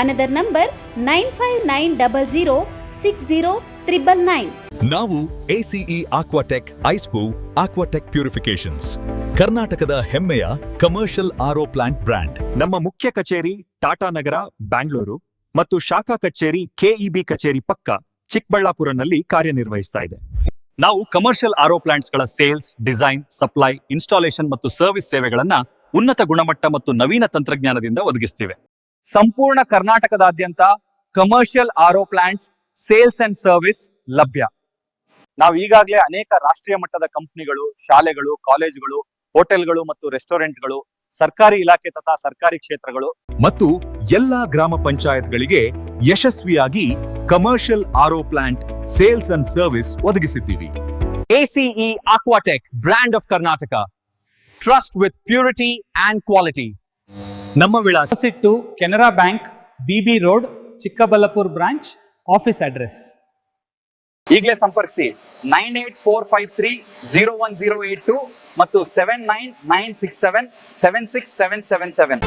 Another number 9590060999. ನಾವು ACE ಆಕ್ವಾಟೆಕ್ ಐಸ್ಪೂ ಆಕ್ವಾಟೆಕ್ ಪ್ಯೂರಿಫಿಕೇಶನ್ಸ್, ಕರ್ನಾಟಕದ ಹೆಮ್ಮೆಯ ಕಮರ್ಷಿಯಲ್ RO ಪ್ಲಾಂಟ್ ಬ್ರ್ಯಾಂಡ್. ನಮ್ಮ ಮುಖ್ಯ ಕಚೇರಿ ಟಾಟಾನಗರ, ಬ್ಯಾಂಗ್ಳೂರು ಮತ್ತು ಶಾಖಾ ಕಚೇರಿ KEB ಕಚೇರಿ ಪಕ್ಕ ಚಿಕ್ಕಬಳ್ಳಾಪುರನಲ್ಲಿ ಕಾರ್ಯನಿರ್ವಹಿಸ್ತಾ ಇದೆ. ನಾವು ಕಮರ್ಷಿಯಲ್ RO ಪ್ಲಾಂಟ್ಸ್ಗಳ ಸೇಲ್ಸ್, ಡಿಸೈನ್, ಸಪ್ಲೈ, ಇನ್ಸ್ಟಾಲೇಷನ್ ಮತ್ತು ಸರ್ವಿಸ್ ಸೇವೆಗಳನ್ನ ಉನ್ನತ ಗುಣಮಟ್ಟ ಮತ್ತು ನವೀನ ತಂತ್ರಜ್ಞಾನದಿಂದ ಒದಗಿಸ್ತಿವೆ. ಸಂಪೂರ್ಣ ಕರ್ನಾಟಕದಾದ್ಯಂತ commercial RO plants sales and service ಲಭ್ಯ. ನಾವು ಈಗಾಗಲೇ ಅನೇಕ ರಾಷ್ಟ್ರೀಯ ಮಟ್ಟದ ಕಂಪನಿಗಳು, ಶಾಲೆಗಳು, ಕಾಲೇಜುಗಳು, ಹೋಟೆಲ್ಗಳು ಮತ್ತು ರೆಸ್ಟೋರೆಂಟ್ಗಳು, ಸರ್ಕಾರಿ ಇಲಾಖೆ ತಥಾ ಸರ್ಕಾರಿ ಕ್ಷೇತ್ರಗಳು ಮತ್ತು ಎಲ್ಲಾ ಗ್ರಾಮ ಪಂಚಾಯತ್ಗಳಿಗೆ ಯಶಸ್ವಿಯಾಗಿ commercial RO plant sales and service ಒದಗಿಸಿದ್ದೀವಿ. ACE Aquatech, brand of Karnataka, trust with purity and quality. ನಮ್ಮ ವಿಳಾಸ Canara bank, BB road, Chikkaballapura branch, office address. ಈಗಲೇ ಸಂಪರ್ಕಿಸಿ 9845301082 ಮತ್ತು 7996776777.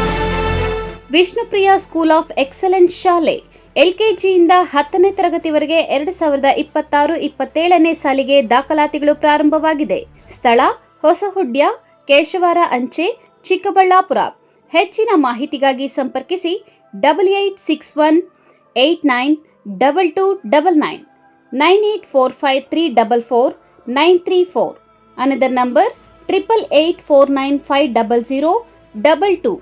ವಿಷ್ಣುಪ್ರಿಯ ಸ್ಕೂಲ್ ಆಫ್ ಎಕ್ಸಲೆನ್ಸ್ ಶಾಲೆ. LKGಯಿಂದ 10ನೇ ತರಗತಿವರೆಗೆ 2026-27ನೇ ಸಾಲಿಗೆ ದಾಖಲಾತಿಗಳು ಪ್ರಾರಂಭವಾಗಿದೆ. ಸ್ಥಳ ಹೊಸಹುಡ್ಯ, ಕೇಶವಾರ ಅಂಚೆ, ಚಿಕ್ಕಬಳ್ಳಾಪುರ. ಹೆಚ್ಚಿನ ಮಾಹಿತಿಗಾಗಿ ಸಂಪರ್ಕಿಸಿ 8861892299 9845344934. Another number 8884950022.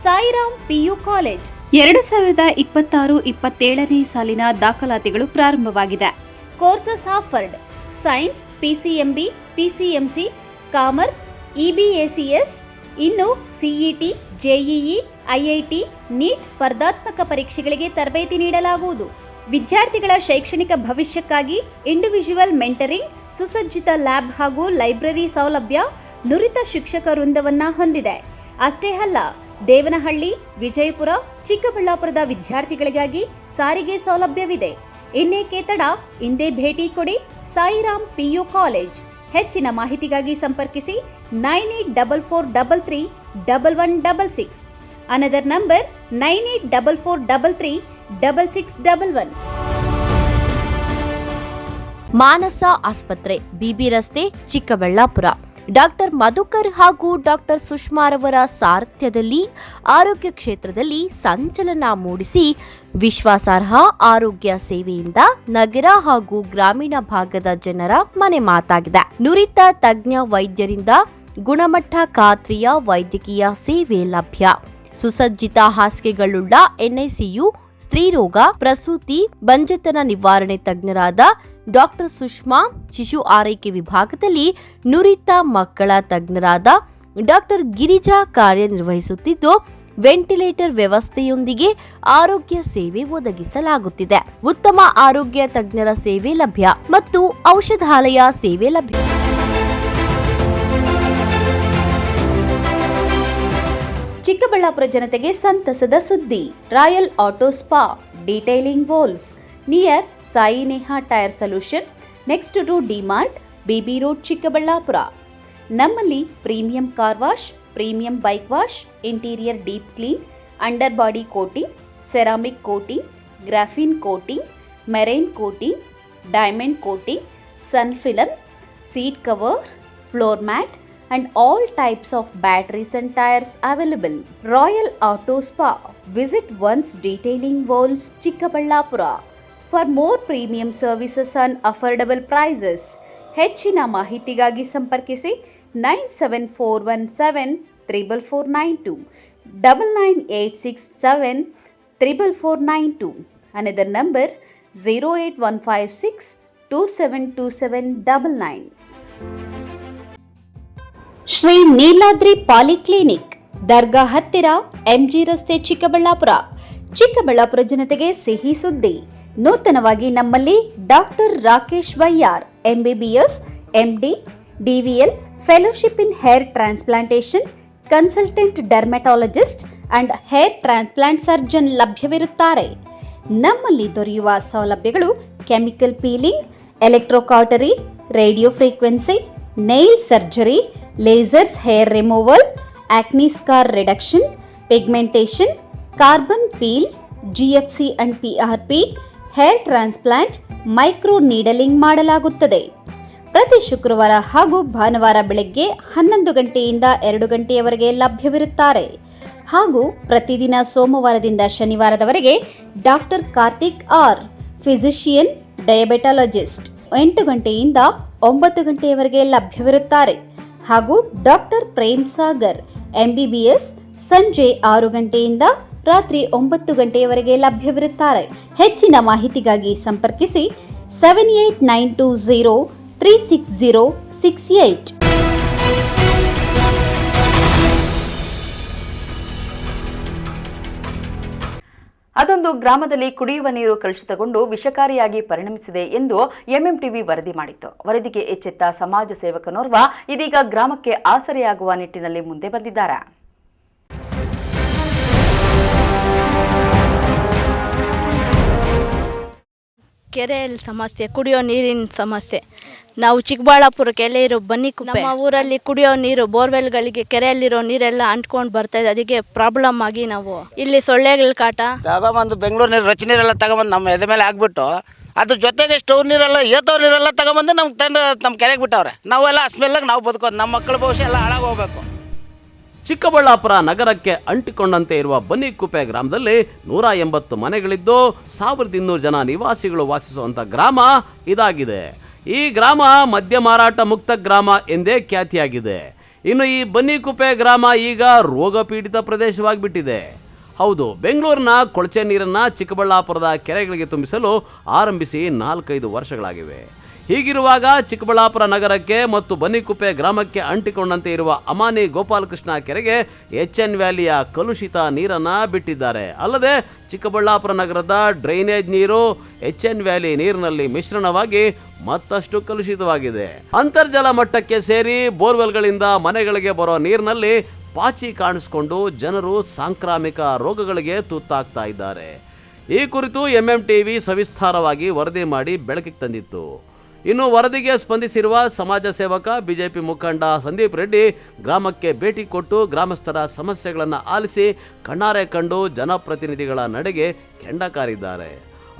Sairam PU college. 2026-27ನೇ ಸಾಲಿನ ದಾಖಲಾತಿಗಳು ಪ್ರಾರಂಭವಾಗಿದೆ. Courses offered: science, PCMB, PCMC, commerce, EBACS. ಇನ್ನು CET, JEE, IIT, NEET ಸ್ಪರ್ಧಾತ್ಮಕ ಪರೀಕ್ಷೆಗಳಿಗೆ ತರಬೇತಿ ನೀಡಲಾಗುವುದು. ವಿದ್ಯಾರ್ಥಿಗಳ ಶೈಕ್ಷಣಿಕ ಭವಿಷ್ಯಕ್ಕಾಗಿ ಇಂಡಿವಿಜುವಲ್ ಮೆಂಟರಿಂಗ್, ಸುಸಜ್ಜಿತ ಲ್ಯಾಬ್ ಹಾಗೂ ಲೈಬ್ರರಿ ಸೌಲಭ್ಯ, ನುರಿತ ಶಿಕ್ಷಕ ವೃಂದವನ್ನ ಹೊಂದಿದೆ. ಅಷ್ಟೇ ಅಲ್ಲ, ದೇವನಹಳ್ಳಿ, ವಿಜಯಪುರ, ಚಿಕ್ಕಬಳ್ಳಾಪುರದ ವಿದ್ಯಾರ್ಥಿಗಳಿಗಾಗಿ ಸಾರಿಗೆ ಸೌಲಭ್ಯವಿದೆ. ಇನ್ನೇಕೆ ತಡ, ಇಂದೇ ಭೇಟಿ ಕೊಡಿ ಸಾಯಿರಾಮ್ PU ಕಾಲೇಜ್. ಹೆಚ್ಚಿನ ಮಾಹಿತಿಗಾಗಿ ಸಂಪರ್ಕಿಸಿ 9844331166. Another number 9844336611. ಮಾನಸ ಆಸ್ಪತ್ರೆ, BB ರಸ್ತೆ, ಚಿಕ್ಕಬಳ್ಳಾಪುರ. ಡಾಕ್ಟರ್ ಮಧುಕರ್ ಹಾಗೂ ಡಾಕ್ಟರ್ ಸುಷ್ಮಾರವರ ಸಾರಥ್ಯದಲ್ಲಿ ಆರೋಗ್ಯ ಕ್ಷೇತ್ರದಲ್ಲಿ ಸಂಚಲನ ಮೂಡಿಸಿ ವಿಶ್ವಾಸಾರ್ಹ ಆರೋಗ್ಯ ಸೇವೆಯಿಂದ ನಗರ ಹಾಗೂ ಗ್ರಾಮೀಣ ಭಾಗದ ಜನರ ಮನೆ ಮಾತಾಗಿದೆ. ನುರಿತ ತಜ್ಞ ವೈದ್ಯರಿಂದ ಗುಣಮಟ್ಟ ಖಾತ್ರಿಯ ವೈದ್ಯಕೀಯ ಸೇವೆ ಲಭ್ಯ. ಸುಸಜ್ಜಿತ ಹಾಸಿಗೆಗಳುಳ್ಳ NICU, ಸ್ತ್ರೀರೋಗ, ಪ್ರಸೂತಿ, ಬಂಜೆತನ ನಿವಾರಣೆ ತಜ್ಞರಾದ ಡಾಕ್ಟರ್ ಸುಷ್ಮಾ, ಶಿಶು ಆರೈಕೆ ವಿಭಾಗದಲ್ಲಿ ನುರಿತ ಮಕ್ಕಳ ತಜ್ಞರಾದ ಡಾಕ್ಟರ್ ಗಿರಿಜಾ ಕಾರ್ಯನಿರ್ವಹಿಸುತ್ತಿದ್ದು, ವೆಂಟಿಲೇಟರ್ ವ್ಯವಸ್ಥೆಯೊಂದಿಗೆ ಆರೋಗ್ಯ ಸೇವೆ ಒದಗಿಸಲಾಗುತ್ತಿದೆ. ಉತ್ತಮ ಆರೋಗ್ಯ ತಜ್ಞರ ಸೇವೆ ಲಭ್ಯ ಮತ್ತು ಔಷಧಾಲಯ ಸೇವೆ ಲಭ್ಯ. ಚಿಕ್ಕಬಳ್ಳಾಪುರ ಜನತೆಗೆ ಸಂತಸದ ಸುದ್ದಿ. ರಾಯಲ್ ಆಟೋ ಸ್ಪಾ, ಡೀಟೈಲಿಂಗ್ ವೋಲ್ಸ್, near Sai Neha tyre solution, next to DMart, BB road, Chikkaballapura. ನಮ್ಮಲ್ಲಿ premium car wash, premium bike wash, interior deep clean, under body coating, ceramic coating, graphene coating, marine coating, diamond coating, sun film, seat cover, floor mat and all types of batteries and tires available. Royal Auto Spa. Visit once Detailing Walls, Chikkaballapura. For more premium services and affordable prices. ಹೆಚ್ಚಿನ ಮಾಹಿತಿಗಾಗಿ ಸಂಪರ್ಕಿಸಿ 97417349492 9986734492. Another number 08156272799. Shri Niladri polyclinic, ದರ್ಗಾ ಹತ್ತಿರ, ಎಂಜಿ ರಸ್ತೆ, ಚಿಕ್ಕಬಳ್ಳಾಪುರ. ಚಿಕ್ಕಬಳ್ಳಾಪುರ ಜನತೆಗೆ ಸಿಹಿ ಸುದ್ದಿ. ನೂತನವಾಗಿ ನಮ್ಮಲ್ಲಿ doctor Rakesh Vaiyar MBBS, MD, DVL, fellowship in hair transplantation, consultant dermatologist and hair transplant surgeon ಲಭ್ಯವಿರುತ್ತಾರೆ. ನಮ್ಮಲ್ಲಿ ದೊರೆಯುವ ಸೌಲಭ್ಯಗಳು chemical peeling, electrocautery, radio frequency, nail surgery, lasers hair removal, acne scar reduction, pigmentation, carbon peel, GFC and PRP, hair transplant, micro needling ಮಾಡಲಾಗುತ್ತದೆ. ಪ್ರತಿ ಶುಕ್ರವಾರ ಹಾಗೂ ಭಾನುವಾರ ಬೆಳಗ್ಗೆ 11 ಗಂಟೆಯಿಂದ 2 ಗಂಟೆಯವರೆಗೆ ಲಭ್ಯವಿರುತ್ತಾರೆ. ಹಾಗೂ ಪ್ರತಿದಿನ ಸೋಮವಾರದಿಂದ ಶನಿವಾರದವರೆಗೆ ಡಾಕ್ಟರ್ ಕಾರ್ತಿಕ್ ಆರ್, ಫಿಸಿಷಿಯನ್, ಡಯಾಬೆಟಾಲಜಿಸ್ಟ್ 8 ಗಂಟೆಯಿಂದ 9 ಗಂಟೆಯವರೆಗೆ ಲಭ್ಯವಿರುತ್ತಾರೆ. ಹಾಗೂ ಡಾಕ್ಟರ್ ಪ್ರೇಮ್ ಸಾಗರ್ MBBS ಸಂಜೆ 6 ಗಂಟೆಯಿಂದ ರಾತ್ರಿ 9 ಗಂಟೆಯವರೆಗೆ ಲಭ್ಯವಿರುತ್ತಾರೆ. ಹೆಚ್ಚಿನ ಮಾಹಿತಿಗಾಗಿ ಸಂಪರ್ಕಿಸಿ 7892036068. ಅದೊಂದು ಗ್ರಾಮದಲ್ಲಿ ಕುಡಿಯುವ ನೀರು ಕಲುಷಿತಗೊಂಡು ವಿಷಕಾರಿಯಾಗಿ ಪರಿಣಮಿಸಿದೆ ಎಂದು MMTV ವರದಿ ಮಾಡಿತ್ತು. ವರದಿಗೆ ಎಚ್ಚೆತ್ತ ಸಮಾಜ ಸೇವಕನೋರ್ವ ಇದೀಗ ಗ್ರಾಮಕ್ಕೆ ಆಸರೆಯಾಗುವ ನಿಟ್ಟಿನಲ್ಲಿ ಮುಂದೆ ಬಂದಿದ್ದಾರೆ. ಕೆರೆಯಲ್ಲಿ ಸಮಸ್ಯೆ, ಕುಡಿಯೋ ನೀರಿನ ಸಮಸ್ಯೆ. ನಾವು ಚಿಕ್ಕಬಳ್ಳಾಪುರಕ್ಕೆ ಎಲ್ಲ ಇರೋ ಬನ್ನಿಕುಪ್ಪೆ, ನಮ್ಮ ಊರಲ್ಲಿ ಕುಡಿಯೋ ನೀರು ಬೋರ್ವೆಲ್ಗಳಿಗೆ ಕೆರೆಯಲ್ಲಿರೋ ನೀರೆಲ್ಲ ಅಂಟ್ಕೊಂಡು ಬರ್ತಾ ಇದೆ. ಅದಕ್ಕೆ ಪ್ರಾಬ್ಲಮ್ ಆಗಿ ನಾವು ಇಲ್ಲಿ ಸೊಳ್ಳೆಗಳ ಕಾಟ ತಗೊಂಬಂದು ಬೆಂಗಳೂರು ನೀರು ರಚನೆ ನೀರೆಲ್ಲ ತಗೊಂಬಂದು ನಮ್ಮ ಎದೆ ಮೇಲೆ ಹಾಕ್ಬಿಟ್ಟು ಅದ್ರ ಜೊತೆಗೆ ಸ್ಟೋರ್ ನೀರೆಲ್ಲ ಏತವ್ರ ನೀರೆಲ್ಲ ತಗೊಂಬಂದು ನಮ್ಗೆ ತಂದು ನಮ್ಮ ಕೆರೆಗೆ ಬಿಟ್ಟವ್ರೆ. ನಾವೆಲ್ಲ ಸ್ಮೆಲ್ಲಾಗಿ ನಾವು ಬದುಕೋದು, ನಮ್ಮ ಮಕ್ಕಳ ಭವಿಷ್ಯ ಎಲ್ಲ ಹಾಳಾಗೋಗ್ಬೇಕು. ಚಿಕ್ಕಬಳ್ಳಾಪುರ ನಗರಕ್ಕೆ ಅಂಟಿಕೊಂಡಂತೆ ಇರುವ ಬನ್ನಿಕುಪ್ಪೆ ಗ್ರಾಮದಲ್ಲಿ 180 ಮನೆಗಳಿದ್ದು 1200 ಜನ ನಿವಾಸಿಗಳು ವಾಸಿಸುವಂಥ ಗ್ರಾಮ ಇದಾಗಿದೆ. ಈ ಗ್ರಾಮ ಮದ್ಯ ಮಾರಾಟ ಮುಕ್ತ ಗ್ರಾಮ ಎಂದೇ ಖ್ಯಾತಿಯಾಗಿದೆ. ಇನ್ನು ಈ ಬನ್ನಿಕುಪ್ಪೆ ಗ್ರಾಮ ಈಗ ರೋಗ ಪೀಡಿತ ಪ್ರದೇಶವಾಗಿಬಿಟ್ಟಿದೆ. ಹೌದು, ಬೆಂಗಳೂರಿನ ಕೊಳಚೆ ನೀರನ್ನು ಚಿಕ್ಕಬಳ್ಳಾಪುರದ ಕೆರೆಗಳಿಗೆ ತುಂಬಿಸಲು ಆರಂಭಿಸಿ 4-5 ವರ್ಷಗಳಾಗಿವೆ. ಹೀಗಿರುವಾಗ ಚಿಕ್ಕಬಳ್ಳಾಪುರ ನಗರಕ್ಕೆ ಮತ್ತು ಬನ್ನಿಕುಪ್ಪೆ ಗ್ರಾಮಕ್ಕೆ ಅಂಟಿಕೊಂಡಂತೆ ಇರುವ ಅಮಾನಿ ಗೋಪಾಲಕೃಷ್ಣ ಕೆರೆಗೆ HN ವ್ಯಾಲಿಯ ಕಲುಷಿತ ನೀರನ್ನು ಬಿಟ್ಟಿದ್ದಾರೆ. ಅಲ್ಲದೆ ಚಿಕ್ಕಬಳ್ಳಾಪುರ ನಗರದ ಡ್ರೈನೇಜ್ ನೀರು HN ವ್ಯಾಲಿ ನೀರಿನಲ್ಲಿ ಮಿಶ್ರಣವಾಗಿ ಮತ್ತಷ್ಟು ಕಲುಷಿತವಾಗಿದೆ. ಅಂತರ್ಜಲ ಮಟ್ಟಕ್ಕೆ ಸೇರಿ ಬೋರ್ವೆಲ್ಗಳಿಂದ ಮನೆಗಳಿಗೆ ಬರೋ ನೀರಿನಲ್ಲಿ ಪಾಚಿ ಕಾಣಿಸಿಕೊಂಡು ಜನರು ಸಾಂಕ್ರಾಮಿಕ ರೋಗಗಳಿಗೆ ತುತ್ತಾಗ್ತಾ ಇದ್ದಾರೆ. ಈ ಕುರಿತು MMTV ಸವಿಸ್ತಾರವಾಗಿ ವರದಿ ಮಾಡಿ ಬೆಳಕಿಗೆ ತಂದಿತ್ತು. ಇನ್ನು ವರದಿಗೆ ಸ್ಪಂದಿಸಿರುವ ಸಮಾಜ ಸೇವಕ ಬಿಜೆಪಿ ಮುಖಂಡ ಸಂದೀಪ್ ರೆಡ್ಡಿ ಗ್ರಾಮಕ್ಕೆ ಭೇಟಿ ಕೊಟ್ಟು ಗ್ರಾಮಸ್ಥರ ಸಮಸ್ಯೆಗಳನ್ನು ಆಲಿಸಿ ಕಣ್ಣಾರೆ ಕಂಡು ಜನಪ್ರತಿನಿಧಿಗಳ ನಡೆಗೆ ಕೆಂಡ ಕಾರಿದ್ದಾರೆ.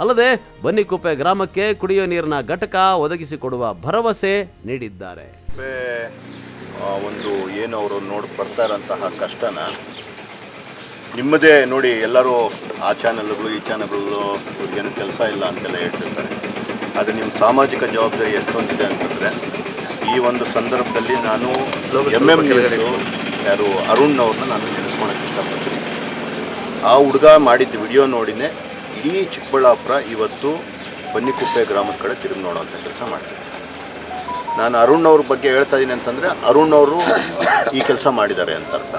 ಅಲ್ಲದೆ ಬನ್ನಿಕುಪ್ಪೆ ಗ್ರಾಮಕ್ಕೆ ಕುಡಿಯೋ ನೀರಿನ ಘಟಕ ಒದಗಿಸಿಕೊಡುವ ಭರವಸೆ ನೀಡಿದ್ದಾರೆ. ಒಂದು ಏನು ಅವರು ನೋಡಿ ಬರ್ತಾ ಇರೋಂತಹ ಕಷ್ಟನ ನಿಮ್ಮದೇ ನೋಡಿ, ಎಲ್ಲರೂ ಆ ಚಾನಲ್ಗಳು ಈ ಚಾನಲ್ಗಳು ಇವ್ರಿಗೇನು ಕೆಲಸ ಇಲ್ಲ ಅಂತೆಲ್ಲ ಹೇಳ್ತಿರ್ತಾರೆ. ಆದರೆ ನಿಮ್ಮ ಸಾಮಾಜಿಕ ಜವಾಬ್ದಾರಿ ಎಷ್ಟೊಂದಿದೆ ಅಂತಂದರೆ, ಈ ಒಂದು ಸಂದರ್ಭದಲ್ಲಿ ನಾನು MM ಯಾರು ಅರುಣ್ ಅವ್ರನ್ನ ನಾನು ನೆನೆಸ್ಕೊಳಕ್ಕೆ ಇಷ್ಟಪಡ್ತೀನಿ. ಆ ಹುಡುಗ ಮಾಡಿದ್ದ ವಿಡಿಯೋ ನೋಡಿನೇ ಇಡೀ ಚಿಕ್ಕಬಳ್ಳಾಪುರ ಇವತ್ತು ಬನ್ನಿಕುಪ್ಪೆ ಗ್ರಾಮದ ಕಡೆ ತಿರುಗಿ ನೋಡೋವಂಥ ಕೆಲಸ ಮಾಡ್ತೀನಿ. ನಾನು ಅರುಣ್ ಅವ್ರ ಬಗ್ಗೆ ಹೇಳ್ತಾ ಇದ್ದೀನಿ ಅಂತಂದರೆ ಅರುಣ್ ಅವರು ಈ ಕೆಲಸ ಮಾಡಿದ್ದಾರೆ ಅಂತ ಅರ್ಥ.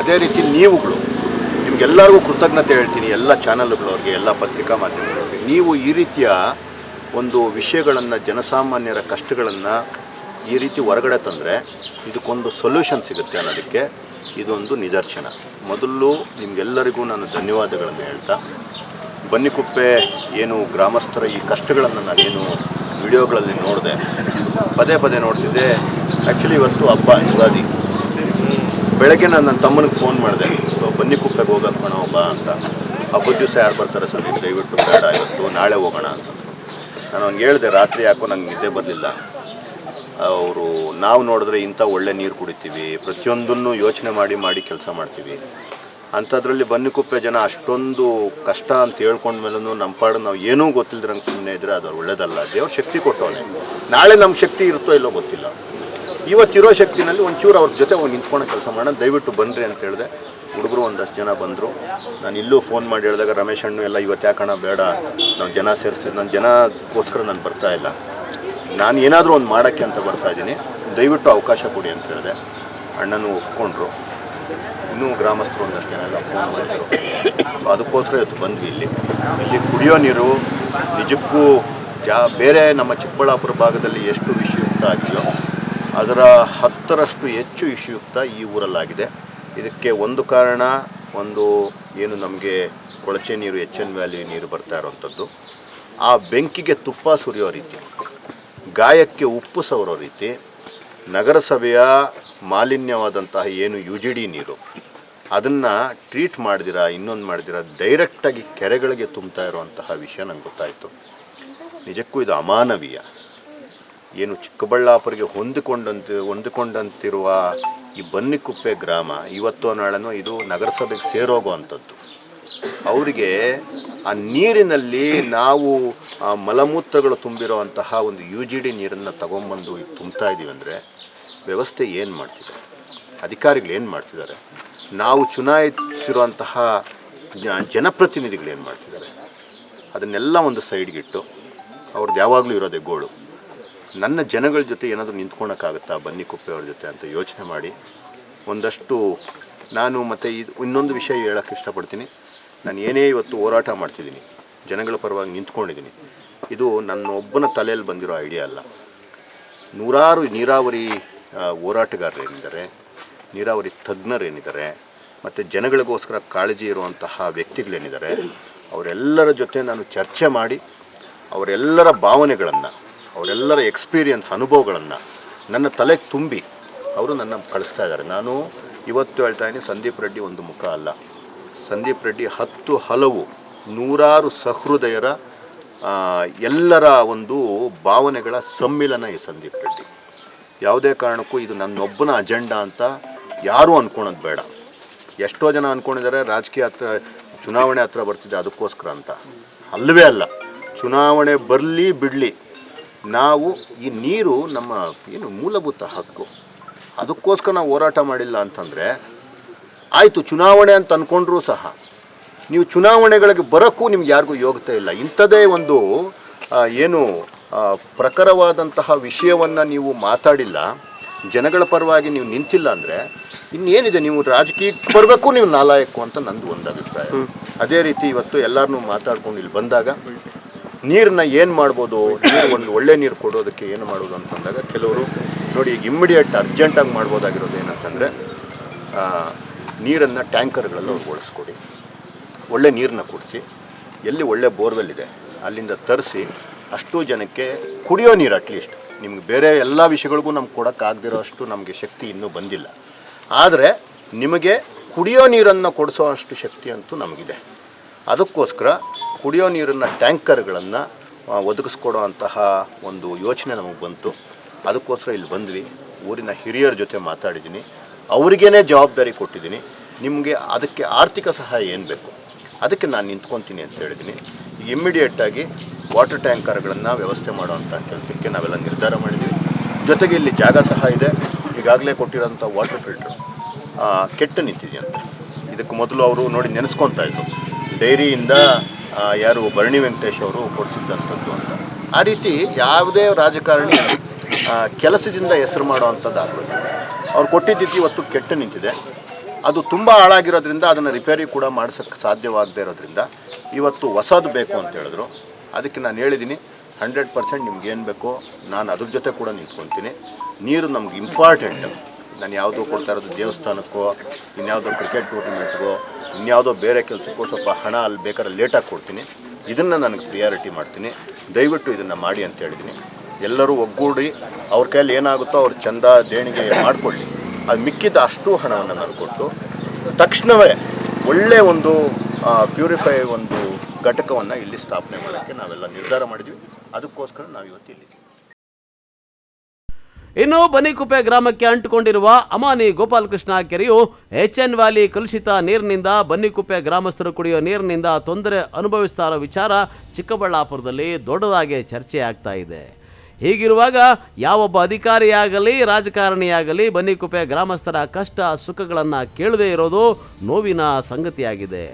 ಅದೇ ರೀತಿ ನೀವುಗಳು, ನಿಮಗೆಲ್ಲರಿಗೂ ಕೃತಜ್ಞತೆ ಹೇಳ್ತೀನಿ, ಎಲ್ಲ ಚಾನಲ್ಗಳವ್ರಿಗೆ, ಎಲ್ಲ ಪತ್ರಿಕಾ ಮಾಧ್ಯಮಗಳವ್ರಿಗೆ. ನೀವು ಈ ರೀತಿಯ ಒಂದು ವಿಷಯಗಳನ್ನು, ಜನಸಾಮಾನ್ಯರ ಕಷ್ಟಗಳನ್ನು ಈ ರೀತಿ ಹೊರಗಡೆ ತಂದರೆ ಇದಕ್ಕೊಂದು ಸೊಲ್ಯೂಷನ್ ಸಿಗುತ್ತೆ ಅನ್ನೋದಕ್ಕೆ ಇದೊಂದು ನಿದರ್ಶನ. ಮೊದಲು ನಿಮಗೆಲ್ಲರಿಗೂ ನಾನು ಧನ್ಯವಾದಗಳನ್ನು ಹೇಳ್ತಾ, ಬನ್ನಿಕುಪ್ಪೆ ಏನು ಗ್ರಾಮಸ್ಥರ ಈ ಕಷ್ಟಗಳನ್ನು ನಾನೇನು ವಿಡಿಯೋಗಳಲ್ಲಿ ನೋಡಿದೆ, ಪದೇ ಪದೇ ನೋಡ್ತಿದ್ದೆ. ಆ್ಯಕ್ಚುಲಿ ಇವತ್ತು ಹಬ್ಬ, ಯುಗಾದಿ. ಬೆಳಗ್ಗೆ ನಾನು ನನ್ನ ತಮ್ಮನಿಗೆ ಫೋನ್ ಮಾಡಿದೆ, ಬನ್ನಿಕುಪ್ಪೆಗೆ ಹೋಗೋದು ಕಣ ಹಬ್ಬ ಅಂತ. ಹಬ್ಬದ ದಿವಸ ಯಾರು ಬರ್ತಾರೆ ಸರ್, ದಯವಿಟ್ಟು ಬೇಡ ಇವತ್ತು, ನಾಳೆ ಹೋಗೋಣ ಅಂತ. ನಾನು ಅವ್ನಿಗೆ ಹೇಳಿದೆ, ರಾತ್ರಿ ಯಾಕೋ ನಂಗೆ ನಿದ್ದೆ ಬರಲಿಲ್ಲ. ನಾವು ನೋಡಿದ್ರೆ ಇಂಥ ಒಳ್ಳೆ ನೀರು ಕುಡಿತೀವಿ, ಪ್ರತಿಯೊಂದನ್ನು ಯೋಚನೆ ಮಾಡಿ ಕೆಲಸ ಮಾಡ್ತೀವಿ. ಅಂಥದ್ರಲ್ಲಿ ಬನ್ನಿಕುಪ್ಪೆ ಜನ ಅಷ್ಟೊಂದು ಕಷ್ಟ ಅಂತ ಹೇಳ್ಕೊಂಡ್ಮೇಲೂ ನಮ್ಮ ಪಾಡು ನಾವು ಏನೂ ಗೊತ್ತಿಲ್ಲದ್ರಂಗೆ ಸುಮ್ಮನೆ ಇದ್ದರೆ ಅದು ಒಳ್ಳೇದಲ್ಲ. ದೇವ್ರ ಶಕ್ತಿ ಕೊಟ್ಟವನೇ, ನಾಳೆ ನಮ್ಮ ಶಕ್ತಿ ಇರುತ್ತೋ ಇಲ್ಲೋ ಗೊತ್ತಿಲ್ಲ. ಇವತ್ತಿರೋ ಶಕ್ತಿನಲ್ಲಿ ಒಂಚೂರು ಅವ್ರ ಜೊತೆ ನಿಂತ್ಕೊಳ್ಳೋ ಕೆಲಸ ಮಾಡೋಣ, ದಯವಿಟ್ಟು ಬನ್ನಿರಿ ಅಂತ ಹೇಳಿದೆ. ಹುಡುಗರು ಒಂದಷ್ಟು ಜನ ಬಂದರು. ನಾನು ಇಲ್ಲೂ ಫೋನ್ ಮಾಡಿ ಹೇಳಿದಾಗ ರಮೇಶ್ ಅಣ್ಣು ಎಲ್ಲ ಇವತ್ತು ಯಾಕಣ ಬೇಡ, ನಾವು ಜನ ಸೇರಿಸಿ, ನಾನು ಜನಕ್ಕೋಸ್ಕರ ನಾನು ಬರ್ತಾ ಇಲ್ಲ, ನಾನು ಏನಾದರೂ ಒಂದು ಮಾಡೋಕ್ಕೆ ಅಂತ ಬರ್ತಾಯಿದ್ದೀನಿ, ದಯವಿಟ್ಟು ಅವಕಾಶ ಕೊಡಿ ಅಂತ ಹೇಳಿದೆ. ಅಣ್ಣನೂ ಒಪ್ಕೊಂಡ್ರು. ಇನ್ನೂ ಗ್ರಾಮಸ್ಥರು ಒಂದಷ್ಟು ಜನ ಎಲ್ಲ ಫೋನ್ ಮಾಡಿದ್ರು. ಸೊ ಅದಕ್ಕೋಸ್ಕರ ಇವತ್ತು ಬಂದ್ವಿ. ಇಲ್ಲಿ ಕುಡಿಯೋ ನೀರು ನಿಜಕ್ಕೂ ಬೇರೆ ನಮ್ಮ ಚಿಕ್ಕಬಳ್ಳಾಪುರ ಭಾಗದಲ್ಲಿ ಎಷ್ಟು ವಿಷಯುಕ್ತ ಆಗಿದೆಯೋ ಅದರ 10ರಷ್ಟು ಹೆಚ್ಚು ವಿಷಯುಕ್ತ ಈ ಊರಲ್ಲಾಗಿದೆ. ಇದಕ್ಕೆ ಒಂದು ಕಾರಣ ಏನು ನಮಗೆ ಕೊಳಚೆ ನೀರು, HN ವ್ಯಾಲಿ ನೀರು ಬರ್ತಾ ಇರೋವಂಥದ್ದು, ಆ ಬೆಂಕಿಗೆ ತುಪ್ಪ ಸುರಿಯೋ ರೀತಿ, ಗಾಯಕ್ಕೆ ಉಪ್ಪು ಸವರೋ ರೀತಿ, ನಗರಸಭೆಯ ಮಾಲಿನ್ಯವಾದಂತಹ ಏನು UGD ನೀರು ಅದನ್ನು ಟ್ರೀಟ್ ಮಾಡಿದಿರ, ಇನ್ನೊಂದು ಮಾಡಿದಿರ, ಡೈರೆಕ್ಟಾಗಿ ಕೆರೆಗಳಿಗೆ ತುಂಬ್ತಾ ಇರುವಂತಹ ವಿಷಯ ನಂಗೆ ಗೊತ್ತಾಯಿತು. ನಿಜಕ್ಕೂ ಇದು ಅಮಾನವೀಯ. ಏನು ಚಿಕ್ಕಬಳ್ಳಾಪುರಿಗೆ ಹೊಂದಿಕೊಂಡಂತಿರುವ ಈ ಬನ್ನಿಕುಪ್ಪೆ ಗ್ರಾಮ ಇವತ್ತೋ ನಾಳೆನೋ ಇದು ನಗರಸಭೆಗೆ ಸೇರೋಗುವಂಥದ್ದು. ಅವರಿಗೆ ಆ ನೀರಿನಲ್ಲಿ ನಾವು ಮಲಮೂತ್ರಗಳು ತುಂಬಿರುವಂತಹ ಒಂದು UGD ನೀರನ್ನು ತಗೊಂಬಂದು ತುಂಬ್ತಾ ಇದ್ದೀವಿ ಅಂದರೆ ವ್ಯವಸ್ಥೆ ಏನು ಮಾಡ್ತಿದ್ದಾರೆ, ಅಧಿಕಾರಿಗಳು ಏನು ಮಾಡ್ತಿದ್ದಾರೆ, ನಾವು ಚುನಾಯಿಸಿರುವಂತಹ ಜನಪ್ರತಿನಿಧಿಗಳು ಏನು ಮಾಡ್ತಿದ್ದಾರೆ, ಅದನ್ನೆಲ್ಲ ಒಂದು ಸೈಡ್ಗಿಟ್ಟು ಅವ್ರದ್ದು ಯಾವಾಗಲೂ ಇರೋದೇ ಗೋಳು. ನನ್ನ ಜನಗಳ ಜೊತೆ ಏನಾದರೂ ನಿಂತ್ಕೊಳಕ್ಕಾಗುತ್ತಾ ಬನ್ನಿಕುಪ್ಪೆಯವ್ರ ಜೊತೆ ಅಂತ ಯೋಚನೆ ಮಾಡಿ ಒಂದಷ್ಟು ನಾನು ಮತ್ತು ಇನ್ನೊಂದು ವಿಷಯ ಹೇಳೋಕ್ಕೆ ಇಷ್ಟಪಡ್ತೀನಿ. ನಾನು ಏನೇ ಇವತ್ತು ಹೋರಾಟ ಮಾಡ್ತಿದ್ದೀನಿ, ಜನಗಳ ಪರವಾಗಿ ನಿಂತ್ಕೊಂಡಿದ್ದೀನಿ, ಇದು ನನ್ನ ಒಬ್ಬನ ತಲೆಯಲ್ಲಿ ಬಂದಿರೋ ಐಡಿಯಾ ಅಲ್ಲ. ನೂರಾರು ನೀರಾವರಿ ಹೋರಾಟಗಾರರೇನಿದ್ದಾರೆ, ನೀರಾವರಿ ತಜ್ಞರೇನಿದ್ದಾರೆ, ಮತ್ತು ಜನಗಳಿಗೋಸ್ಕರ ಕಾಳಜಿ ಇರುವಂತಹ ವ್ಯಕ್ತಿಗಳೇನಿದ್ದಾರೆ, ಅವರೆಲ್ಲರ ಜೊತೆ ನಾನು ಚರ್ಚೆ ಮಾಡಿ ಅವರೆಲ್ಲರ ಭಾವನೆಗಳನ್ನು, ಅವರೆಲ್ಲರ ಎಕ್ಸ್ಪೀರಿಯನ್ಸ್, ಅನುಭವಗಳನ್ನು ನನ್ನ ತಲೆಗೆ ತುಂಬಿ ಅವರು ನನ್ನ ಕಳಿಸ್ತಾ ಇದ್ದಾರೆ. ನಾನು ಇವತ್ತು ಹೇಳ್ತಾ ಇದ್ದೀನಿ, ಸಂದೀಪ್ ರೆಡ್ಡಿ ಒಂದು ಮುಖ ಅಲ್ಲ, ಸಂದೀಪ್ ರೆಡ್ಡಿ 10 ಹಲವು ನೂರಾರು ಸಹೃದಯರ ಎಲ್ಲರ ಒಂದು ಭಾವನೆಗಳ ಸಮ್ಮಿಲನ ಈ ಸಂದೀಪ್ ರೆಡ್ಡಿ. ಯಾವುದೇ ಕಾರಣಕ್ಕೂ ಇದು ನನ್ನೊಬ್ಬನ ಅಜೆಂಡಾ ಅಂತ ಯಾರೂ ಅಂದ್ಕೊಳೋದು ಬೇಡ. ಎಷ್ಟೋ ಜನ ಅಂದ್ಕೊಂಡಿದ್ದಾರೆ ರಾಜಕೀಯ ಚುನಾವಣೆ ಹತ್ರ ಬರ್ತಿದೆ ಅದಕ್ಕೋಸ್ಕರ ಅಂತ. ಅಲ್ಲವೇ ಅಲ್ಲ. ಚುನಾವಣೆ ಬರಲಿ ಬಿಡಲಿ, ನಾವು ಈ ನೀರು ನಮ್ಮ ಏನು ಮೂಲಭೂತ ಹಕ್ಕು, ಅದಕ್ಕೋಸ್ಕರ ನಾವು ಹೋರಾಟ ಮಾಡಿಲ್ಲ ಅಂತಂದರೆ ಆಯಿತು. ಚುನಾವಣೆ ಅಂತ ಅಂದ್ಕೊಂಡ್ರೂ ಸಹ ನೀವು ಚುನಾವಣೆಗಳಿಗೆ ಬರೋಕ್ಕೂ ನಿಮ್ಗೆ ಯಾರಿಗೂ ಯೋಗ್ಯತೆ ಇಲ್ಲ. ಇಂಥದ್ದೇ ಒಂದು ಏನು ಪ್ರಖರವಾದಂತಹ ವಿಷಯವನ್ನು ನೀವು ಮಾತಾಡಿಲ್ಲ, ಜನಗಳ ಪರವಾಗಿ ನೀವು ನಿಂತಿಲ್ಲ ಅಂದರೆ ಇನ್ನೇನಿದೆ, ನೀವು ರಾಜಕೀಯಕ್ಕೆ ಬರಬೇಕು, ನೀವು ನಾಲಾಯಕ್ಕು ಅಂತ ನಂದು ಒಂದು ಅಭಿಪ್ರಾಯ. ಅದೇ ರೀತಿ ಇವತ್ತು ಎಲ್ಲರನ್ನೂ ಮಾತಾಡ್ಕೊಂಡು ಇಲ್ಲಿ ಬಂದಾಗ ನೀರನ್ನ ಏನು ಮಾಡ್ಬೋದು, ನೀರು ಒಂದು ಒಳ್ಳೆ ನೀರು ಕೊಡೋದಕ್ಕೆ ಏನು ಮಾಡೋದು ಅಂತಂದಾಗ ಕೆಲವರು ನೋಡಿ, ಈಗ ಇಮ್ಮಿಡಿಯೇಟ್ ಅರ್ಜೆಂಟಾಗಿ ಮಾಡ್ಬೋದಾಗಿರೋದು ಏನಂತಂದರೆ ನೀರನ್ನು ಟ್ಯಾಂಕರ್ಗಳಲ್ಲಿ ಅವ್ರು ಬಳಸ್ಕೊಡಿ, ಒಳ್ಳೆ ನೀರನ್ನ ಕೊಡಿಸಿ, ಎಲ್ಲಿ ಒಳ್ಳೆ ಬೋರ್ವೆಲ್ ಇದೆ ಅಲ್ಲಿಂದ ತರಿಸಿ ಅಷ್ಟು ಜನಕ್ಕೆ ಕುಡಿಯೋ ನೀರು ಅಟ್ಲೀಸ್ಟ್. ನಿಮ್ಗೆ ಬೇರೆ ಎಲ್ಲ ವಿಷಯಗಳಿಗೂ ನಮ್ಗೆ ಕೊಡೋಕ್ಕಾಗದಿರೋ ಅಷ್ಟು ನಮಗೆ ಶಕ್ತಿ ಇನ್ನೂ ಬಂದಿಲ್ಲ. ಆದರೆ ನಿಮಗೆ ಕುಡಿಯೋ ನೀರನ್ನು ಕೊಡಿಸೋ ಅಷ್ಟು ಶಕ್ತಿ ಅಂತೂ ನಮಗಿದೆ. ಅದಕ್ಕೋಸ್ಕರ ಕುಡಿಯೋ ನೀರನ್ನು ಟ್ಯಾಂಕರ್ಗಳನ್ನು ಒದಗಿಸ್ಕೊಡೋ ಅಂತಹ ಒಂದು ಯೋಚನೆ ನಮಗೆ ಬಂತು. ಅದಕ್ಕೋಸ್ಕರ ಇಲ್ಲಿ ಬಂದ್ವಿ. ಊರಿನ ಹಿರಿಯರ ಜೊತೆ ಮಾತಾಡಿದ್ದೀನಿ, ಅವ್ರಿಗೇ ಜವಾಬ್ದಾರಿ ಕೊಟ್ಟಿದ್ದೀನಿ. ನಿಮಗೆ ಅದಕ್ಕೆ ಆರ್ಥಿಕ ಸಹಾಯ ಏನು ಬೇಕು ಅದಕ್ಕೆ ನಾನು ನಿಂತ್ಕೊತೀನಿ ಅಂತ ಹೇಳಿದ್ದೀನಿ. ಈಗ ಇಮ್ಮಿಡಿಯೇಟಾಗಿ ವಾಟರ್ ಟ್ಯಾಂಕರ್ಗಳನ್ನು ವ್ಯವಸ್ಥೆ ಮಾಡುವಂಥ ಕೆಲಸಕ್ಕೆ ನಾವೆಲ್ಲ ನಿರ್ಧಾರ ಮಾಡಿದ್ದೀವಿ. ಜೊತೆಗೆ ಇಲ್ಲಿ ಜಾಗ ಸಹ ಇದೆ. ಈಗಾಗಲೇ ಕೊಟ್ಟಿರೋಂಥ ವಾಟರ್ ಫಿಲ್ಟ್ರು ಕೆಟ್ಟು ನಿಂತಿದೆಯಂತೆ. ಇದಕ್ಕೆ ಮೊದಲು ಅವರು ನೋಡಿ ನೆನೆಸ್ಕೊತಾ ಇದ್ರು, ಡೈರಿಯಿಂದ ಯಾರು ಭರಣಿ ವೆಂಕಟೇಶ್ ಅವರು ಕೊಡಿಸಿದ್ದಂಥದ್ದು ಅಂತ. ಆ ರೀತಿ ಯಾವುದೇ ರಾಜಕಾರಣಿ ಕೆಲಸದಿಂದ ಹೆಸರು ಮಾಡೋ ಅಂಥದ್ದು ಆಗಬೇಕು. ಅವ್ರು ಕೊಟ್ಟಿದ್ದು ಇವತ್ತು ಕೆಟ್ಟು ನಿಂತಿದೆ. ಅದು ತುಂಬ ಹಾಳಾಗಿರೋದ್ರಿಂದ ಅದನ್ನು ರಿಪೇರಿ ಕೂಡ ಮಾಡಿಸೋಕ್ಕೆ ಸಾಧ್ಯವಾಗದೇ ಇರೋದ್ರಿಂದ ಇವತ್ತು ಹೊಸದು ಬೇಕು ಅಂತ ಹೇಳಿದ್ರು. ಅದಕ್ಕೆ ನಾನು ಹೇಳಿದ್ದೀನಿ, 100% ನಿಮ್ಗೇನು ಬೇಕೋ ನಾನು ಅದ್ರ ಜೊತೆ ಕೂಡ ನಿಂತ್ಕೊತೀನಿ. ನೀರು ನಮ್ಗೆ ಇಂಪಾರ್ಟೆಂಟ್. ನಾನು ಯಾವುದೋ ಕೊಡ್ತಾ ಇರೋದು ದೇವಸ್ಥಾನಕ್ಕೋ, ಇನ್ಯಾವುದೋ ಕ್ರಿಕೆಟ್ ಟೂರ್ನಮೆಂಟ್ಗೋ, ಇನ್ಯಾವುದೋ ಬೇರೆ ಕೆಲಸಕ್ಕೋ ಸ್ವಲ್ಪ ಹಣ ಅಲ್ಲಿ ಬೇಕಾದ್ರೆ ಲೇಟಾಗಿ ಕೊಡ್ತೀನಿ. ಇದನ್ನು ನನಗೆ ಪ್ರಿಯಾರಿಟಿ ಮಾಡ್ತೀನಿ. ದಯವಿಟ್ಟು ಇದನ್ನು ಮಾಡಿ ಅಂತ ಹೇಳಿದ್ದೀನಿ. ಎಲ್ಲರೂ ಒಗ್ಗೂಡಿ ಅವ್ರ ಕೈಯಲ್ಲಿ ಏನಾಗುತ್ತೋ ಅವ್ರು ಚಂದ ದೇಣಿಗೆ ಮಾಡಿಕೊಳ್ಳಿ. ಅದು ಮಿಕ್ಕಿದ ಅಷ್ಟು ಹಣವನ್ನು ನಾನು ಕೊಟ್ಟು ತಕ್ಷಣವೇ ಒಳ್ಳೆಯ ಒಂದು ಪ್ಯೂರಿಫೈ ಒಂದು ಘಟಕವನ್ನು ಇಲ್ಲಿ ಸ್ಥಾಪನೆ ಮಾಡೋಕ್ಕೆ ನಾವೆಲ್ಲ ನಿರ್ಧಾರ ಮಾಡಿದ್ವಿ. ಅದಕ್ಕೋಸ್ಕರ ನಾವು ಇವತ್ತು ಇಲ್ಲಿದ್ದೀವಿ. ಇನ್ನು ಬನ್ನಿಕುಪ್ಪೆ ಗ್ರಾಮಕ್ಕೆ ಅಂಟಿಕೊಂಡಿರುವ ಅಮಾನಿ ಗೋಪಾಲಕೃಷ್ಣ ಕೆರೆಯು HN ವ್ಯಾಲಿ ಕಲುಷಿತ ನೀರಿನಿಂದ ಬನ್ನಿಕುಪ್ಪೆ ಗ್ರಾಮಸ್ಥರು ಕುಡಿಯುವ ನೀರಿನಿಂದ ತೊಂದರೆ ಅನುಭವಿಸ್ತಾ ಇರೋ ವಿಚಾರ ಚಿಕ್ಕಬಳ್ಳಾಪುರದಲ್ಲಿ ದೊಡ್ಡದಾಗಿ ಚರ್ಚೆ ಆಗ್ತಾ ಇದೆ. ಹೀಗಿರುವಾಗ ಯಾವೊಬ್ಬ ಅಧಿಕಾರಿಯಾಗಲಿ ರಾಜಕಾರಣಿಯಾಗಲಿ ಬನ್ನಿಕುಪ್ಪೆ ಗ್ರಾಮಸ್ಥರ ಕಷ್ಟ ಸುಖಗಳನ್ನು ಕೇಳದೇ ಇರೋದು ನೋವಿನ ಸಂಗತಿಯಾಗಿದೆ.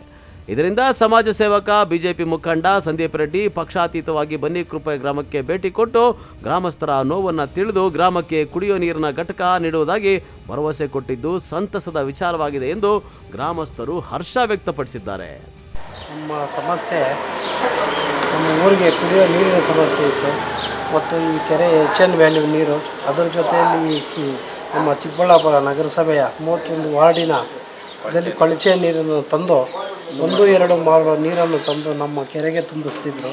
ಇದರಿಂದ ಸಮಾಜ ಸೇವಕ ಬಿಜೆಪಿ ಮುಖಂಡ ಸಂದೀಪ್ ರೆಡ್ಡಿ ಪಕ್ಷಾತೀತವಾಗಿ ಬನ್ನಿಕುಪ್ಪೆ ಗ್ರಾಮಕ್ಕೆ ಭೇಟಿ ಕೊಟ್ಟು ಗ್ರಾಮಸ್ಥರ ನೋವನ್ನು ತಿಳಿದು ಗ್ರಾಮಕ್ಕೆ ಕುಡಿಯೋ ನೀರಿನ ಘಟಕ ನೀಡುವುದಾಗಿ ಭರವಸೆ ಕೊಟ್ಟಿದ್ದು ಸಂತಸದ ವಿಚಾರವಾಗಿದೆ ಎಂದು ಗ್ರಾಮಸ್ಥರು ಹರ್ಷ ವ್ಯಕ್ತಪಡಿಸಿದ್ದಾರೆ. ನಮ್ಮ ಸಮಸ್ಯೆ ನಮ್ಮ ಊರಿಗೆ ಕುಡಿಯೋ ನೀರಿನ ಸಮಸ್ಯೆ ಇತ್ತು ಮತ್ತು ಈ ಕೆರೆ HN ವ್ಯಾಲ್ಯೂ ನೀರು, ಅದರ ಜೊತೆಯಲ್ಲಿ ನಮ್ಮ ಚಿಕ್ಕಬಳ್ಳಾಪುರ ನಗರಸಭೆಯ 31 ವಾರ್ಡಿನ ಕೊಳಚೆ ನೀರನ್ನು ತಂದು 1-2 ಮಾರುವ ನೀರನ್ನು ತಂದು ನಮ್ಮ ಕೆರೆಗೆ ತುಂಬಿಸ್ತಿದ್ರು.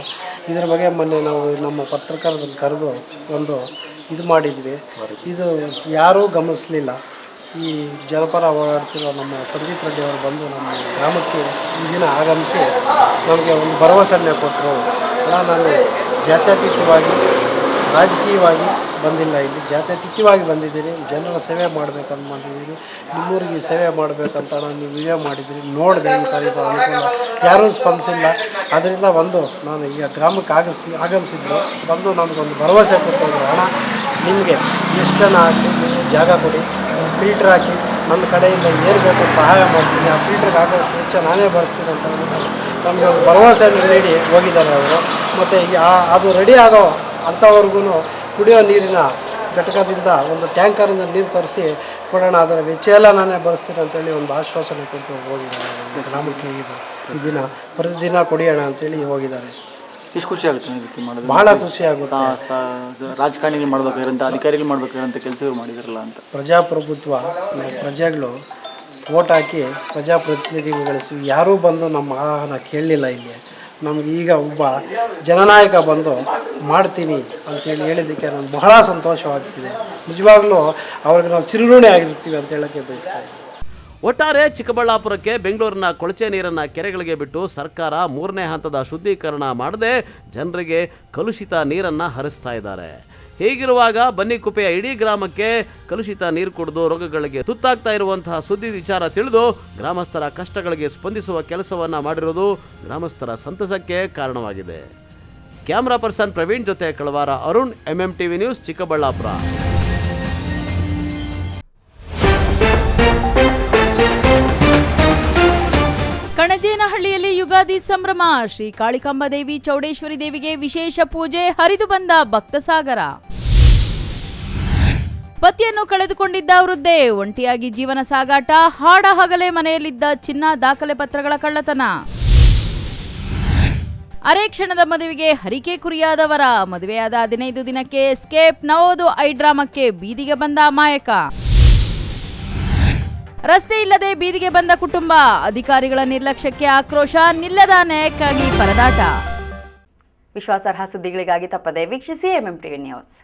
ಇದರ ಬಗ್ಗೆ ಮೊನ್ನೆ ನಾವು ನಮ್ಮ ಪತ್ರಕರ್ತರನ್ನು ಕರೆದು ಒಂದು ಇದು ಮಾಡಿದ್ವಿ. ಇದು ಯಾರೂ ಗಮನಿಸಲಿಲ್ಲ. ಈ ಜನಪರ ಓಡಾಡ್ತಿರೋ ನಮ್ಮ ಸಂದೀಪ್ ರೆಡ್ಡಿ ಅವರು ಬಂದು ನಮ್ಮ ಗ್ರಾಮಕ್ಕೆ ಈ ದಿನ ಆಗಮಿಸಿ ನಮಗೆ ಒಂದು ಭರವಸೆಯನ್ನೇ ಕೊಟ್ಟರು. ನಾನು ಜಾತ್ಯತೀತವಾಗಿ ರಾಜಕೀಯವಾಗಿ ಬಂದಿಲ್ಲ, ಇಲ್ಲಿ ಜಾತ್ಯತೀತವಾಗಿ ಬಂದಿದ್ದೀನಿ, ಜನರ ಸೇವೆ ಮಾಡಬೇಕಂತ ಬಂದಿದ್ದೀನಿ. ನಿಮ್ಮೂರಿಗೆ ಸೇವೆ ಮಾಡಬೇಕಂತ ನೀವು ವಿಡಿಯೋ ಮಾಡಿದ್ದೀರಿ, ನೋಡಿದೆ ಈ ಥರ ಅನುಕೂಲ, ಯಾರೂ ಸ್ಪಂದಿಸಿಲ್ಲ. ಅದರಿಂದ ಬಂದು ನಾನು ಈಗ ಗ್ರಾಮಕ್ಕೆ ಆಗಮಿಸಿದ್ರು. ಬಂದು ನಮಗೊಂದು ಭರವಸೆ ಕೊಟ್ಟರು, ಹಣ ನಿಮಗೆ ಎಷ್ಟು ಜನ ಹಾಕಿ ಜಾಗ ಕೊಡಿ, ಒಂದು ಫಿಲ್ಟ್ರ್ ಹಾಕಿ, ನನ್ನ ಕಡೆಯಿಂದ ಏನು ಬೇಕೋ ಸಹಾಯ ಮಾಡ್ತೀನಿ, ಆ ಫಿಲ್ಟ್ರಿಗೆ ಆಗೋಷ್ಟು ವೆಚ್ಚ ನಾನೇ ಭರಿಸ್ತೀನಿ ಅಂತ ನಮಗೆ ಒಂದು ಭರವಸೆಯನ್ನು ನೀಡಿ ಹೋಗಿದ್ದಾರೆ ಅವರು. ಮತ್ತು ಈಗ ಅದು ರೆಡಿ ಆಗೋ ಅಂಥವ್ರಿಗೂ ಕುಡಿಯೋ ನೀರಿನ ಘಟಕದಿಂದ ಒಂದು ಟ್ಯಾಂಕರಿಂದ ನೀರು ತರಿಸಿ ಕೊಡೋಣ, ಅದರ ವೆಚ್ಚ ಎಲ್ಲ ನಾನೇ ಭರಿಸ್ತೀನಿ ಅಂತೇಳಿ ಒಂದು ಆಶ್ವಾಸನೆ ಕೊಟ್ಟು ಹೋಗಿದ್ದಾರೆ. ಗ್ರಾಮಕ್ಕೆ ಈ ದಿನ ಪ್ರತಿದಿನ ಕುಡಿಯೋಣ ಅಂತೇಳಿ ಹೋಗಿದ್ದಾರೆ. ಎಷ್ಟು ಖುಷಿ ಆಗುತ್ತೆ ರೀತಿ ಮಾಡೋದು? ಭಾಳ ಖುಷಿ ಆಗುತ್ತೆ. ರಾಜಕಾರಣಿಗಳು ಮಾಡಬೇಕಾಗಿರೋಂಥ ಅಧಿಕಾರಿಗಳು ಮಾಡಬೇಕಾಗಿರೋಂಥ ಕೆಲಸಗಳು ಮಾಡಿದಾರಲ್ಲ ಅಂತ. ಪ್ರಜಾಪ್ರಭುತ್ವ, ಪ್ರಜೆಗಳು ವೋಟ್ ಹಾಕಿ ಪ್ರಜಾಪ್ರತಿನಿಧಿಗಳು ಗಳಿಸಿ ಯಾರೂ ಬಂದು ನಮ್ಮ ಆಹ್ವಾನ ಕೇಳಲಿಲ್ಲ. ಇಲ್ಲಿ ನಮ್ಗೆ ಈಗ ಒಬ್ಬ ಜನನಾಯಕ ಬಂದು ಮಾಡ್ತೀನಿ ಅಂತೇಳಿ ಹೇಳಿದ್ದಕ್ಕೆ ನನಗೆ ಬಹಳ ಸಂತೋಷವಾಗ್ತಿದೆ. ನಿಜವಾಗ್ಲೂ ಅವ್ರಿಗೆ ನಾವು ಚಿರಋಣಿ ಆಗಿರ್ತೀವಿ ಅಂತ ಹೇಳೋಕ್ಕೆ ಬಯಸ್ತಾ ಇದ್ದೀವಿ. ಒಟ್ಟಾರೆ ಚಿಕ್ಕಬಳ್ಳಾಪುರಕ್ಕೆ ಬೆಂಗಳೂರಿನ ಕೊಳಚೆ ನೀರನ್ನು ಕೆರೆಗಳಿಗೆ ಬಿಟ್ಟು ಸರ್ಕಾರ 3ನೇ ಹಂತದ ಶುದ್ಧೀಕರಣ ಮಾಡದೆ ಜನರಿಗೆ ಕಲುಷಿತ ನೀರನ್ನು ಹರಿಸ್ತಾ ಇದ್ದಾರೆ. ಹೀಗಿರುವಾಗ ಬನ್ನಿಕುಪ್ಪೆಯ ಇಡೀ ಗ್ರಾಮಕ್ಕೆ ಕಲುಷಿತ ನೀರು ಕುಡಿದು ರೋಗಗಳಿಗೆ ತುತ್ತಾಗ್ತಾ ಇರುವಂತಹ ಸುದ್ದಿ ವಿಚಾರ ತಿಳಿದು ಗ್ರಾಮಸ್ಥರ ಕಷ್ಟಗಳಿಗೆ ಸ್ಪಂದಿಸುವ ಕೆಲಸವನ್ನು ಮಾಡಿರುವುದು ಗ್ರಾಮಸ್ಥರ ಸಂತಸಕ್ಕೆ ಕಾರಣವಾಗಿದೆ. ಕ್ಯಾಮರಾ ಪರ್ಸನ್ ಪ್ರವೀಣ್ ಜೊತೆ ಕಳವಾರ ಅರುಣ್, MMTV ನ್ಯೂಸ್, ಚಿಕ್ಕಬಳ್ಳಾಪುರ. ಕಣಜೇನಹಳ್ಳಿಯಲ್ಲಿ ಯುಗಾದಿ ಸಂಭ್ರಮ. ಶ್ರೀ ಕಾಳಿಕಾಂಬ ದೇವಿ ಚೌಡೇಶ್ವರಿ ದೇವಿಗೆ ವಿಶೇಷ ಪೂಜೆ, ಹರಿದು ಬಂದ ಭಕ್ತ ಸಾಗರ. ಪತಿಯನ್ನು ಕಳೆದುಕೊಂಡಿದ್ದ ವೃದ್ಧೆ, ಒಂಟಿಯಾಗಿ ಜೀವನ ಸಾಗಾಟ, ಹಾಡ ಹಗಲೇ ಮನೆಯಲ್ಲಿದ್ದ ಚಿನ್ನ ದಾಖಲೆ ಪತ್ರಗಳ ಕಳ್ಳತನ. ಅರೆ ಕ್ಷಣದ ಮದುವೆಗೆ ಹರಿಕೆ ಕುರಿಯಾದವರ, ಮದುವೆಯಾದ 15 ದಿನಕ್ಕೆ ಎಸ್ಕೇಪ್, ನವೋದು ಐಡ್ರಾಮಕ್ಕೆ ಬೀದಿಗೆ ಬಂದ ಅಮಾಯಕ. ರಸ್ತೆ ಇಲ್ಲದೆ ಬೀದಿಗೆ ಬಂದ ಕುಟುಂಬ, ಅಧಿಕಾರಿಗಳ ನಿರ್ಲಕ್ಷ್ಯಕ್ಕೆ ಆಕ್ರೋಶ, ನಿಲ್ಲದ ನ್ಯಾಯಕ್ಕಾಗಿ ಪರದಾಟ. ವಿಶ್ವಾಸಾರ್ಹ ಸುದ್ದಿಗಳಿಗಾಗಿ ತಪ್ಪದೆ ವೀಕ್ಷಿಸಿ MMTV ನ್ಯೂಸ್.